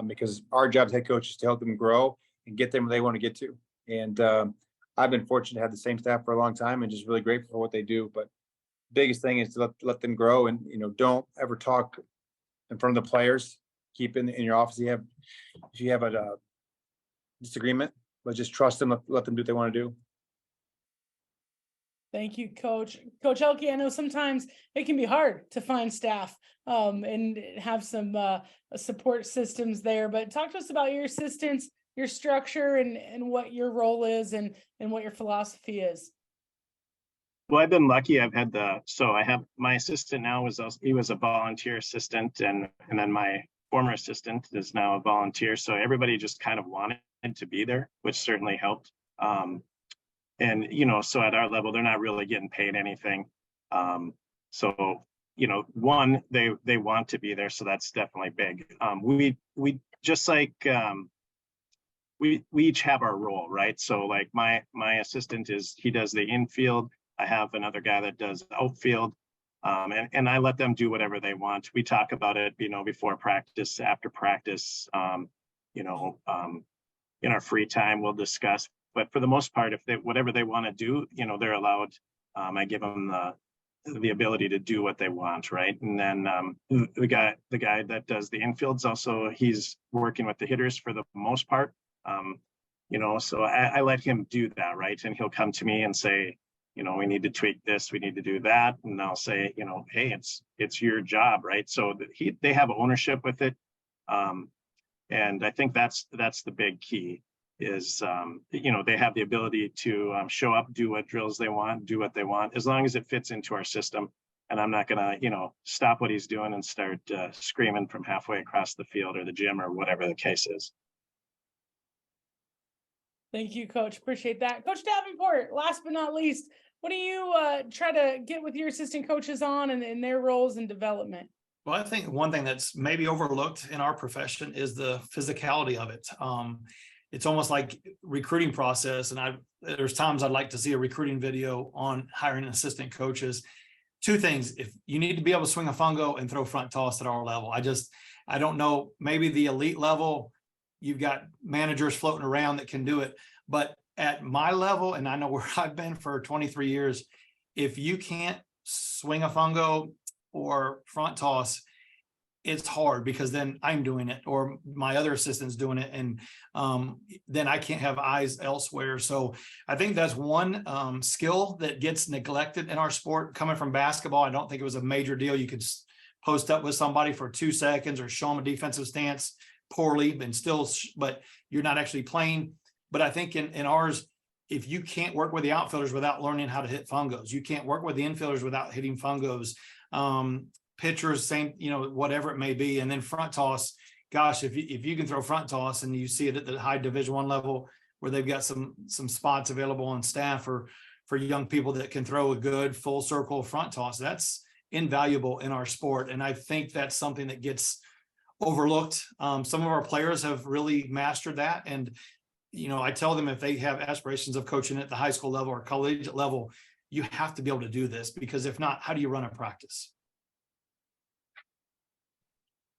Speaker 6: Because our job as head coach is to help them grow and get them where they want to get to. And I've been fortunate to have the same staff for a long time and just really grateful for what they do. But biggest thing is to let them grow, and don't ever talk in front of the players. Keep in your office. If you have a disagreement, but just trust them. Let them do what they want to do.
Speaker 1: Thank you, Coach. Coach Elke, I know sometimes it can be hard to find staff and have some support systems there, but talk to us about your assistants, your structure, and what your role is and what your philosophy is.
Speaker 4: Well, I've been lucky. I have my assistant now he was a volunteer assistant, and then my former assistant is now a volunteer. So everybody just kind of wanted to be there, which certainly helped. And, so at our level, they're not really getting paid anything. So, one, they want to be there. So that's definitely big. We just like, we each have our role, right? So like my assistant he does the infield. I have another guy that does outfield. And I let them do whatever they want. We talk about it, before practice, after practice, in our free time, we'll discuss. But for the most part, if whatever they want to do, they're allowed. I give them the ability to do what they want, right? And then the guy that does the infields also, he's working with the hitters for the most part. So I let him do that, right? And he'll come to me and say, we need to tweak this, we need to do that, and I'll say, hey, it's your job, right? So they have ownership with it, and I think that's the big key. Is they have the ability to show up, do what drills they want, do what they want, as long as it fits into our system. And I'm not gonna stop what he's doing and start screaming from halfway across the field or the gym or whatever the case is.
Speaker 1: Thank you, Coach. Appreciate that. Coach Davenport, last but not least, what do you try to get with your assistant coaches on and their roles and development?
Speaker 3: Well, I think one thing that's maybe overlooked in our profession is the physicality of it. It's almost like recruiting process. And there's times I'd like to see a recruiting video on hiring assistant coaches. Two things: if you need to be able to swing a fungo and throw front toss at our level. I don't know, maybe the elite level, you've got managers floating around that can do it. But at my level, and I know where I've been for 23 years, if you can't swing a fungo or front toss, it's hard, because then I'm doing it or my other assistant's doing it, and then I can't have eyes elsewhere. So I think that's one skill that gets neglected in our sport. Coming from basketball, I don't think it was a major deal. You could post up with somebody for 2 seconds or show them a defensive stance poorly, but you're not actually playing. But I think in ours, if you can't work with the outfielders without learning how to hit fungos, you can't work with the infielders without hitting fungos. Pitchers, same, whatever it may be. And then front toss, gosh, if you can throw front toss, and you see it at the high Division I level where they've got some spots available on staff for young people that can throw a good full circle front toss, that's invaluable in our sport. And I think that's something that gets overlooked. Some of our players have really mastered that. And, I tell them, if they have aspirations of coaching at the high school level or collegiate level, you have to be able to do this, because if not, how do you run a practice?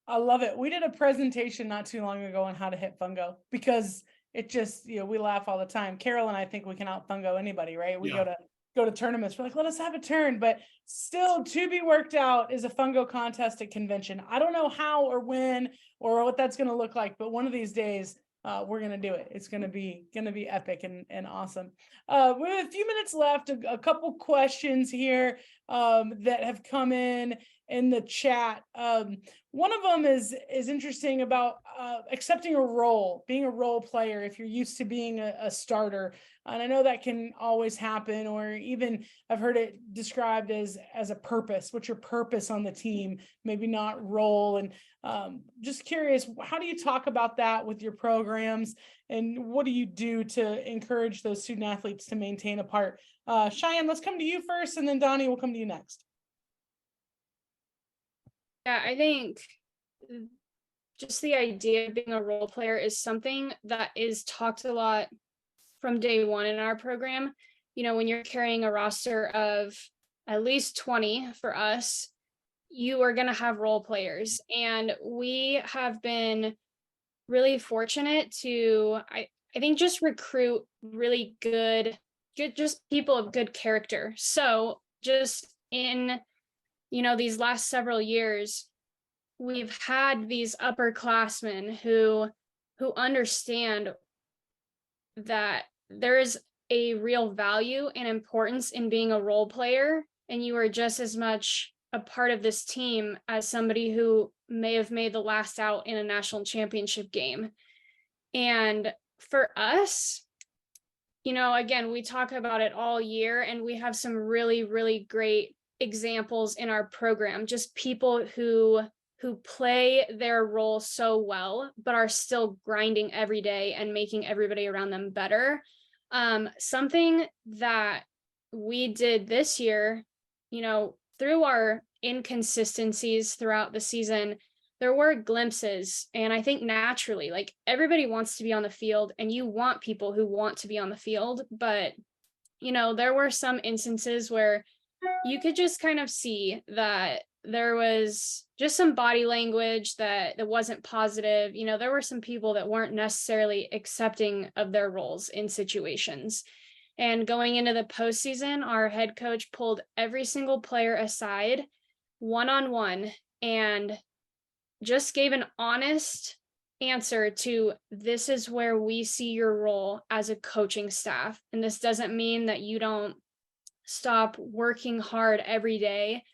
Speaker 1: I love it. We did a presentation not too long ago on how to hit fungo, because it just, we laugh all the time. Carol and I think we can out fungo anybody, right? We go to tournaments. We're like, let us have a turn, but still to be worked out is a fungo contest at convention. I don't know how or when or what that's going to look like, but one of these days we're going to do it. It's going to be epic and awesome. We have a few minutes left, a couple questions here that have come in the chat. One of them is interesting about accepting a role, being a role player if you're used to being a starter. And I know that can always happen, or even I've heard it described as a purpose. What's your purpose on the team? Maybe not role. And just curious, how do you talk about that with your programs? And what do you do to encourage those student athletes to maintain a part? Cheyenne, let's come to you first, and then Donnie will come to you next.
Speaker 2: Yeah, I think just the idea of being a role player is something that is talked a lot from day one in our program. You know, when you're carrying a roster of at least 20 for us, you are going to have role players. And we have been really fortunate to, I think, just recruit really good, just people of good character. So just in, you know, these last several years, we've had these upperclassmen who understand that there is a real value and importance in being a role player, and you are just as much a part of this team as somebody who may have made the last out in a national championship game. And for us, you know, again, we talk about it all year, and we have some really, really great examples in our program, just people who play their role so well, but are still grinding every day and making everybody around them better. Something that we did this year, you know, through our inconsistencies throughout the season, there were glimpses. And I think naturally, like, everybody wants to be on the field, and you want people who want to be on the field. But, you know, there were some instances where you could just kind of see that there was just some body language that wasn't positive. You know, there were some people that weren't necessarily accepting of their roles in situations. And going into the postseason, our head coach pulled every single player aside, one-on-one, and just gave an honest answer to, this is where we see your role as a coaching staff. And this doesn't mean that you don't stop working hard every day.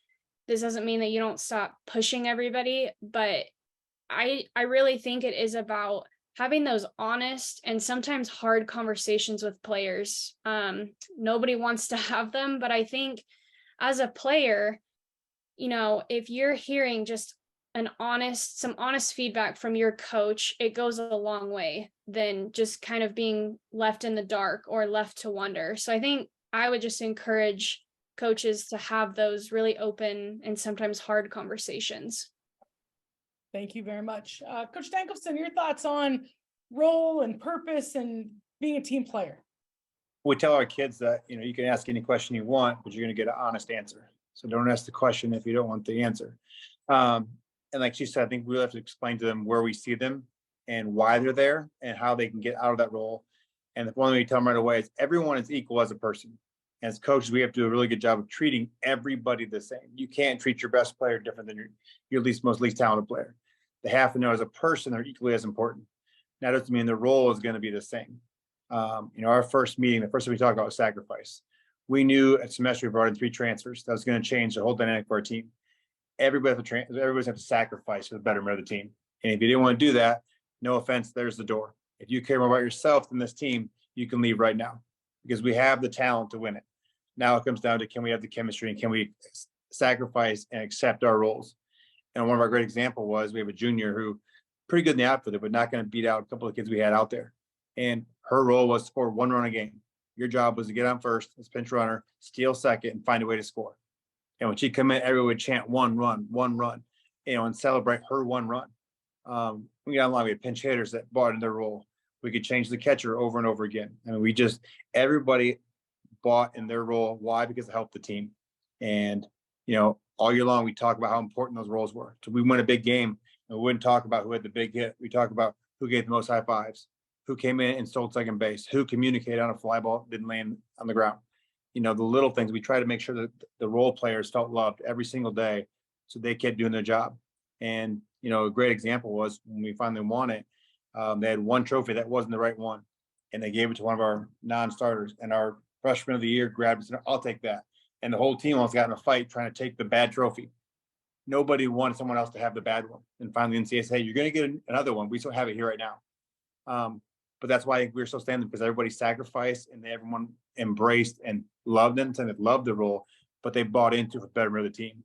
Speaker 2: This doesn't mean that you don't stop pushing everybody, but I really think it is about having those honest and sometimes hard conversations with players. Nobody wants to have them, but I think as a player, you know, if you're hearing just some honest feedback from your coach, it goes a long way than just kind of being left in the dark or left to wonder. So I think I would just encourage coaches to have those really open and sometimes hard conversations.
Speaker 1: Thank you very much. Coach Dankelson, your thoughts on role and purpose and being a team player?
Speaker 6: We tell our kids that, you know, you can ask any question you want, but you're going to get an honest answer. So don't ask the question if you don't want the answer. And like she said, I think we have to explain to them where we see them and why they're there and how they can get out of that role. And the one thing we tell them right away is everyone is equal as a person. As coaches, we have to do a really good job of treating everybody the same. You can't treat your best player different than your most least talented player. They have to know as a person, they're equally as important. That doesn't mean the role is going to be the same. You know, our first meeting, the first thing we talked about was sacrifice. We knew at semester we brought in 3 transfers. That was going to change the whole dynamic of our team. Everybody's have to sacrifice for the betterment of the team. And if you didn't want to do that, no offense, there's the door. If you care more about yourself than this team, you can leave right now, because we have the talent to win it. Now it comes down to, can we have the chemistry and can we sacrifice and accept our roles? And one of our great example was we have a junior who pretty good in the outfield, but not going to beat out a couple of kids we had out there. And her role was to score 1 run a game. Your job was to get on first as pinch runner, steal second, and find a way to score. And when she come in, everyone would chant 1 run, 1 run, you know, and celebrate her 1 run. We got along, we had pinch hitters that bought in their role. We could change the catcher over and over again. I mean, everybody bought in their role. Why? Because it helped the team. And, you know, all year long, we talk about how important those roles were. So we win a big game, and we wouldn't talk about who had the big hit. We talk about who gave the most high fives, who came in and stole second base, who communicated on a fly ball, didn't land on the ground. You know, the little things. We try to make sure that the role players felt loved every single day, so they kept doing their job. And, you know, a great example was when we finally won it, they had 1 trophy that wasn't the right one, and they gave it to one of our non-starters, and our freshman of the year grabbed it and said, "I'll take that." And the whole team almost got in a fight trying to take the bad trophy. Nobody wanted someone else to have the bad one. And finally, the NCAA said, "Hey, you're going to get another one. We still have it here right now." But that's why we're so standing, because everybody sacrificed and everyone embraced and loved them, and loved the role, but they bought into the betterment of the team.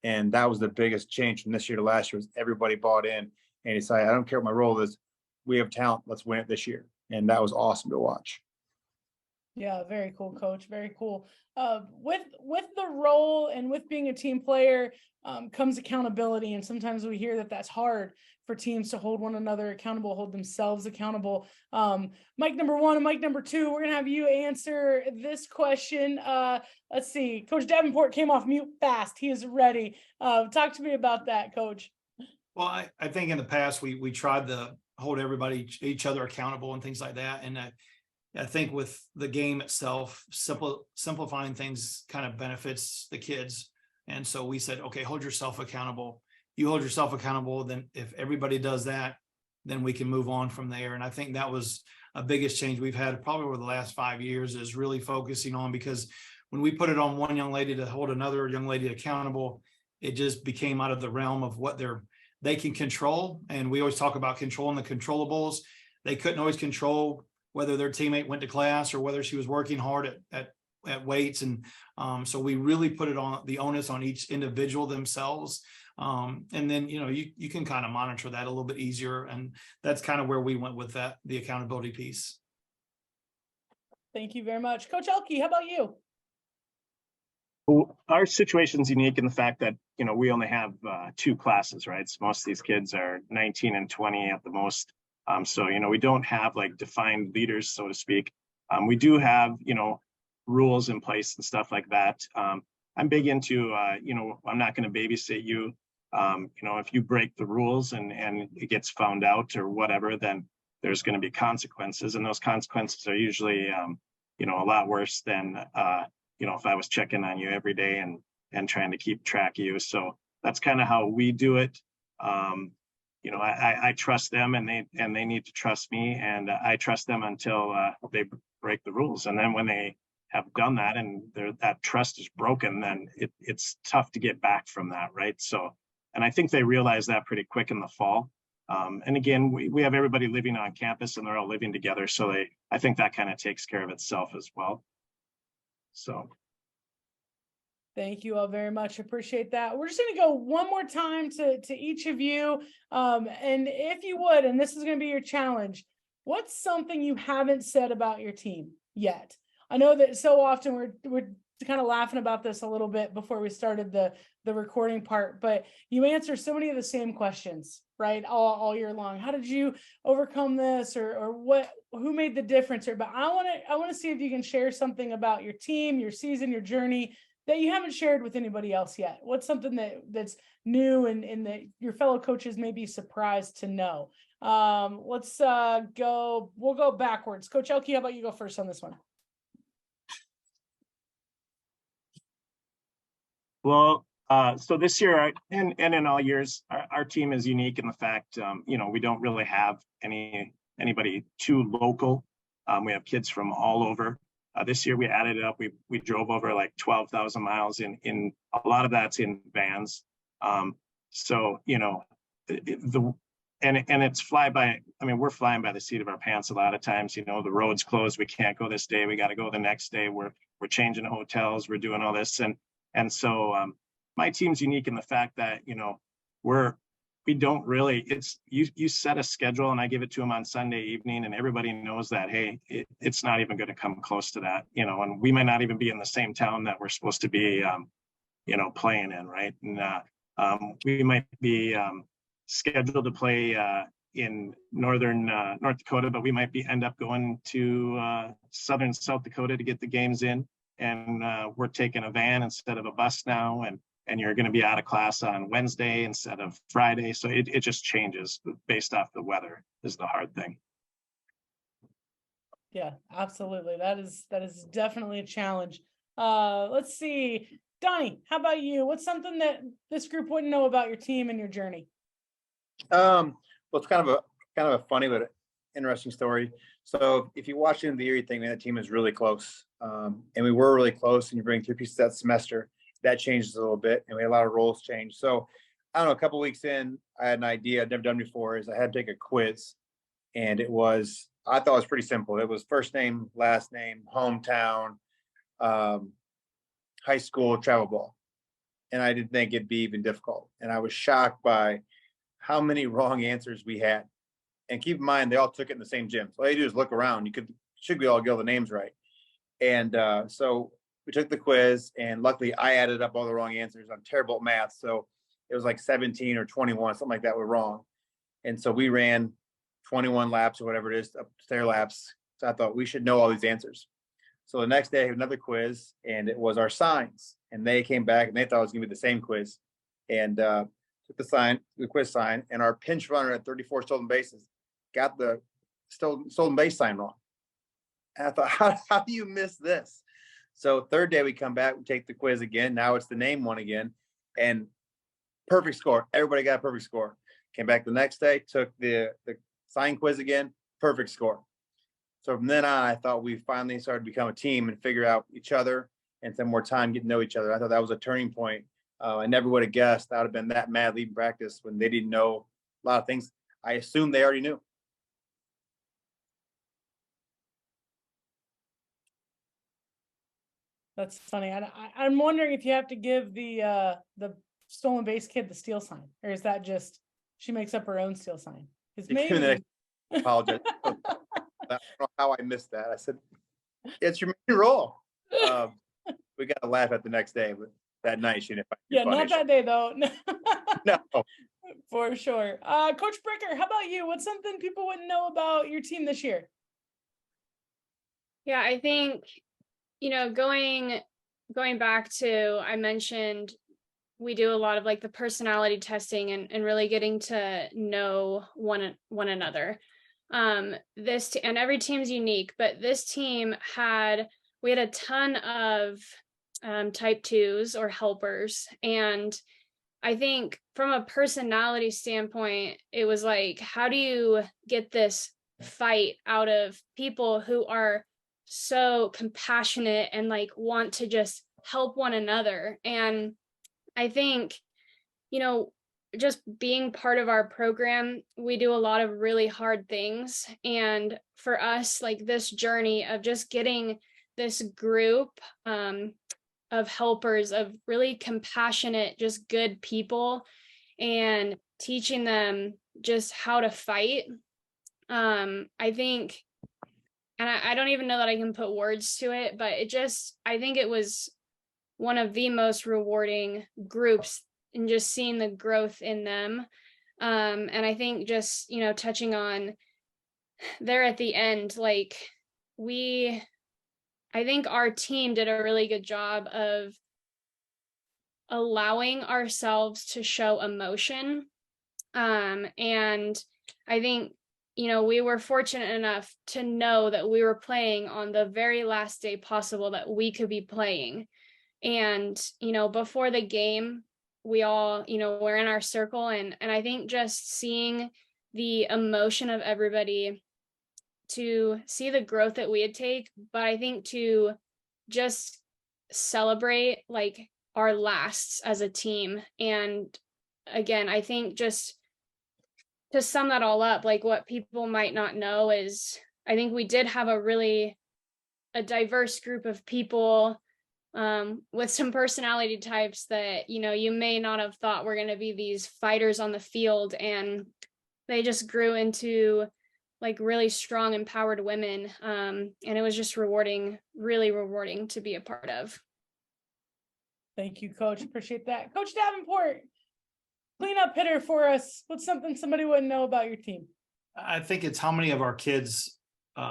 Speaker 6: And that was the biggest change from this year to last year, was everybody bought in and decided, I don't care what my role is. We have talent. Let's win it this year. And that was awesome to watch.
Speaker 1: Yeah, very cool, coach. Very cool. With the role and with being a team player comes accountability, and sometimes we hear that that's hard for teams to hold one another accountable, hold themselves accountable. Mike number one and Mike number two, we're gonna have you answer this question. Let's see, Coach Davenport came off mute fast. He is ready. Talk to me about that, Coach.
Speaker 3: Well, I think in the past we tried to hold everybody, each other accountable and things like that. And I think with the game itself, simplifying things kind of benefits the kids. And so we said, okay, hold yourself accountable. You hold yourself accountable. Then if everybody does that, then we can move on from there. And I think that was a biggest change we've had probably over the last 5 years, is really focusing on, because when we put it on one young lady to hold another young lady accountable, it just became out of the realm of what they can control. And we always talk about controlling the controllables. They couldn't always control whether their teammate went to class or whether she was working hard at weights. And so we really put it on the onus on each individual themselves. And then, you can kind of monitor that a little bit easier. And that's kind of where we went with that, the accountability piece.
Speaker 1: Thank you very much. Coach Elke, how about you?
Speaker 4: Well, our situation's unique in the fact that, we only have 2 classes, right? So most of these kids are 19 and 20 at the most. So, we don't have like defined leaders, so to speak. We do have, rules in place and stuff like that. I'm big into, I'm not going to babysit you. If you break the rules and it gets found out or whatever, then there's going to be consequences. And those consequences are usually, a lot worse than, if I was checking on you every day and trying to keep track of you. So that's kind of how we do it. I trust them and they need to trust me, and I trust them until they break the rules. And then when they have done that and that trust is broken, then it's tough to get back from that, right? So, and I think they realize that pretty quick in the fall. And again, we have everybody living on campus and they're all living together. So I think that kind of takes care of itself as well. So.
Speaker 1: Thank you all very much. Appreciate that. We're just going to go one more time to each of you. And if you would, and this is going to be your challenge, what's something you haven't said about your team yet? I know that so often we're kind of laughing about this a little bit before we started the recording part, but you answer so many of the same questions, right? All year long. How did you overcome this, or who made the difference? But I want to see if you can share something about your team, your season, your journey that you haven't shared with anybody else yet. What's something that's new and that your fellow coaches may be surprised to know? We'll go backwards. Coach Elke, how about you go first on this one?
Speaker 4: Well, so this year and in all years, our team is unique in the fact, we don't really have anybody too local. We have kids from all over. This year we added it up. We drove over like 12,000 miles in a lot of that's in vans. So, it's fly by. I mean, we're flying by the seat of our pants a lot of times. The road's closed. We can't go this day. We got to go the next day. We're changing hotels. We're doing all this. And so my team's unique in the fact that, we don't really, it's you set a schedule and I give it to them on Sunday evening, and everybody knows that, hey, it's not even going to come close to that, and we might not even be in the same town that we're supposed to be, playing in, right? And we might be scheduled to play in northern North Dakota, but we might end up going to southern South Dakota to get the games in, and we're taking a van instead of a bus now, and you're going to be out of class on Wednesday instead of Friday. So it just changes based off the weather is the hard thing.
Speaker 1: Yeah, absolutely. That is definitely a challenge. Let's see. Donnie, how about you? What's something that this group wouldn't know about your team and your journey?
Speaker 6: Well, it's kind of a funny but interesting story. So if you watch the Erie thing, man, that team is really close. And we were really close, and you bring 3 pieces that semester. That changes a little bit, and we had a lot of roles change. So I don't know, a couple of weeks in, I had an idea I'd never done before, is I had to take a quiz. And I thought it was pretty simple. It was first name, last name, hometown, high school, travel ball. And I didn't think it'd be even difficult. And I was shocked by how many wrong answers we had. And keep in mind, they all took it in the same gym. So all you do is look around. Should be all get all the names right. And so we took the quiz, and luckily I added up all the wrong answers. I'm terrible at math. So it was like 17 or 21, something like that were wrong. And so we ran 21 laps or whatever it is, stair laps. So I thought we should know all these answers. So the next day I had another quiz, and it was our signs. And they came back and they thought it was gonna be the same quiz. And took the quiz sign, and our pinch runner at 34 stolen bases got the stolen base sign wrong. And I thought, how do you miss this? So third day we come back, we take the quiz again. Now it's the name one again, and perfect score. Everybody got a perfect score. Came back the next day, took the sign quiz again, perfect score. So from then on, I thought we finally started to become a team and figure out each other and spend more time getting to know each other. I thought that was a turning point. I never would have guessed I would have been that mad leaving practice when they didn't know a lot of things. I assumed they already knew.
Speaker 1: That's funny. I'm wondering if you have to give the stolen base kid the steal sign, or is that just she makes up her own steal sign? Because maybe.
Speaker 6: I apologize. I don't know how I missed that. I said, it's your main role. We got to laugh at the next day, but that night she didn't find it
Speaker 1: Yeah,
Speaker 6: funny.
Speaker 1: not that day though.
Speaker 6: No.
Speaker 1: For sure. Coach Bricker, how about you? What's something people wouldn't know about your team this year?
Speaker 2: Yeah, I think, going back to, I mentioned we do a lot of like the personality testing and really getting to know one another. And every team's unique, but this team we had a ton of type 2s or helpers. And I think from a personality standpoint, it was like, how do you get this fight out of people who are so compassionate and like want to just help one another? And I think, just being part of our program, we do a lot of really hard things. And for us, like this journey of just getting this group of helpers, of really compassionate, just good people, and teaching them just how to fight. I think, and I don't even know that I can put words to it, but I think it was one of the most rewarding groups, and just seeing the growth in them. And I think just, touching on there at the end, like I think our team did a really good job of allowing ourselves to show emotion. And I think, we were fortunate enough to know that we were playing on the very last day possible that we could be playing. And, before the game, we all, we're in our circle, and I think just seeing the emotion of everybody, to see the growth that we had take, but I think to just celebrate like our lasts as a team. And again, I think just to sum that all up, like what people might not know is I think we did have a diverse group of people with some personality types that, you may not have thought were going to be these fighters on the field, and they just grew into like really strong, empowered women. And it was just really rewarding to be a part of.
Speaker 1: Thank you, Coach. Appreciate that. Coach Davenport, cleanup hitter for us. What's something somebody wouldn't know about your team?
Speaker 3: I think it's how many of our kids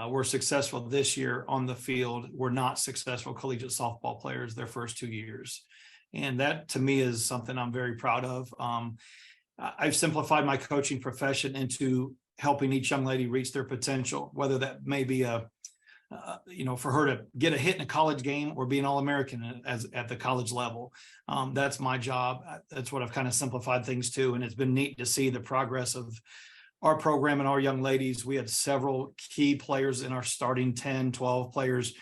Speaker 3: were successful this year on the field were not successful collegiate softball players their first 2 years. And that to me is something I'm very proud of. I've simplified my coaching profession into helping each young lady reach their potential, whether that may be for her to get a hit in a college game or be an All-American at the college level. That's my job. That's what I've kind of simplified things to. And it's been neat to see the progress of our program and our young ladies. We had several key players in our starting 10, 12 players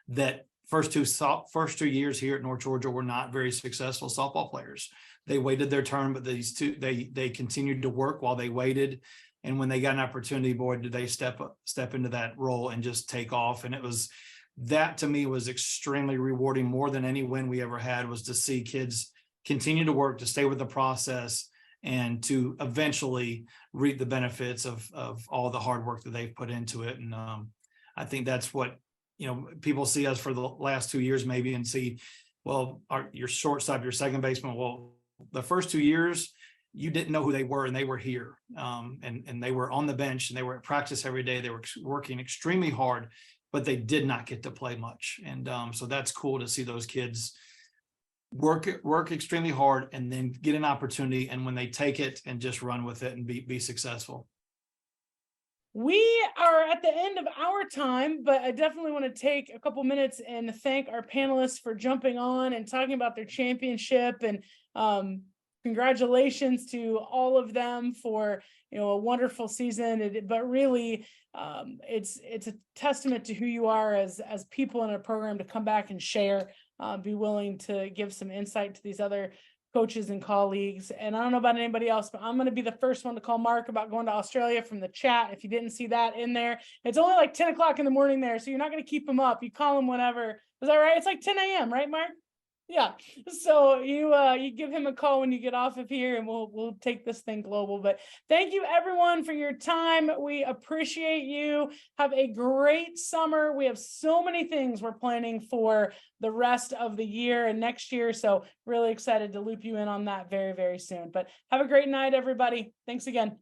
Speaker 3: that first two years here at North Georgia were not very successful softball players. They waited their turn, but these two, they continued to work while they waited. And when they got an opportunity, boy, did they step into that role and just take off. And that to me was extremely rewarding. More than any win we ever had was to see kids continue to work, to stay with the process, and to eventually reap the benefits of all the hard work that they've put into it. And I think that's what people see us for the last 2 years maybe and see, well, your shortstop, your second baseman. Well, the first 2 years, you didn't know who they were, and they were here, and they were on the bench, and they were at practice every day. They were working extremely hard, but they did not get to play much. And so that's cool to see those kids work extremely hard and then get an opportunity. And when they take it and just run with it and be successful.
Speaker 1: We are at the end of our time, but I definitely want to take a couple minutes and thank our panelists for jumping on and talking about their championship. And congratulations to all of them for a wonderful season. But really, it's a testament to who you are as people in a program to come back and share, be willing to give some insight to these other coaches and colleagues. And I don't know about anybody else, but I'm going to be the first one to call Mark about going to Australia from the chat. If you didn't see that in there, it's only like 10 o'clock in the morning there, so you're not going to keep him up. You call him whenever. Is that right? It's like 10 a.m., right, Mark? Yeah. So you give him a call when you get off of here, and we'll take this thing global. But thank you everyone for your time. We appreciate you. Have a great summer. We have so many things we're planning for the rest of the year and next year. So really excited to loop you in on that very, very soon. But have a great night, everybody. Thanks again.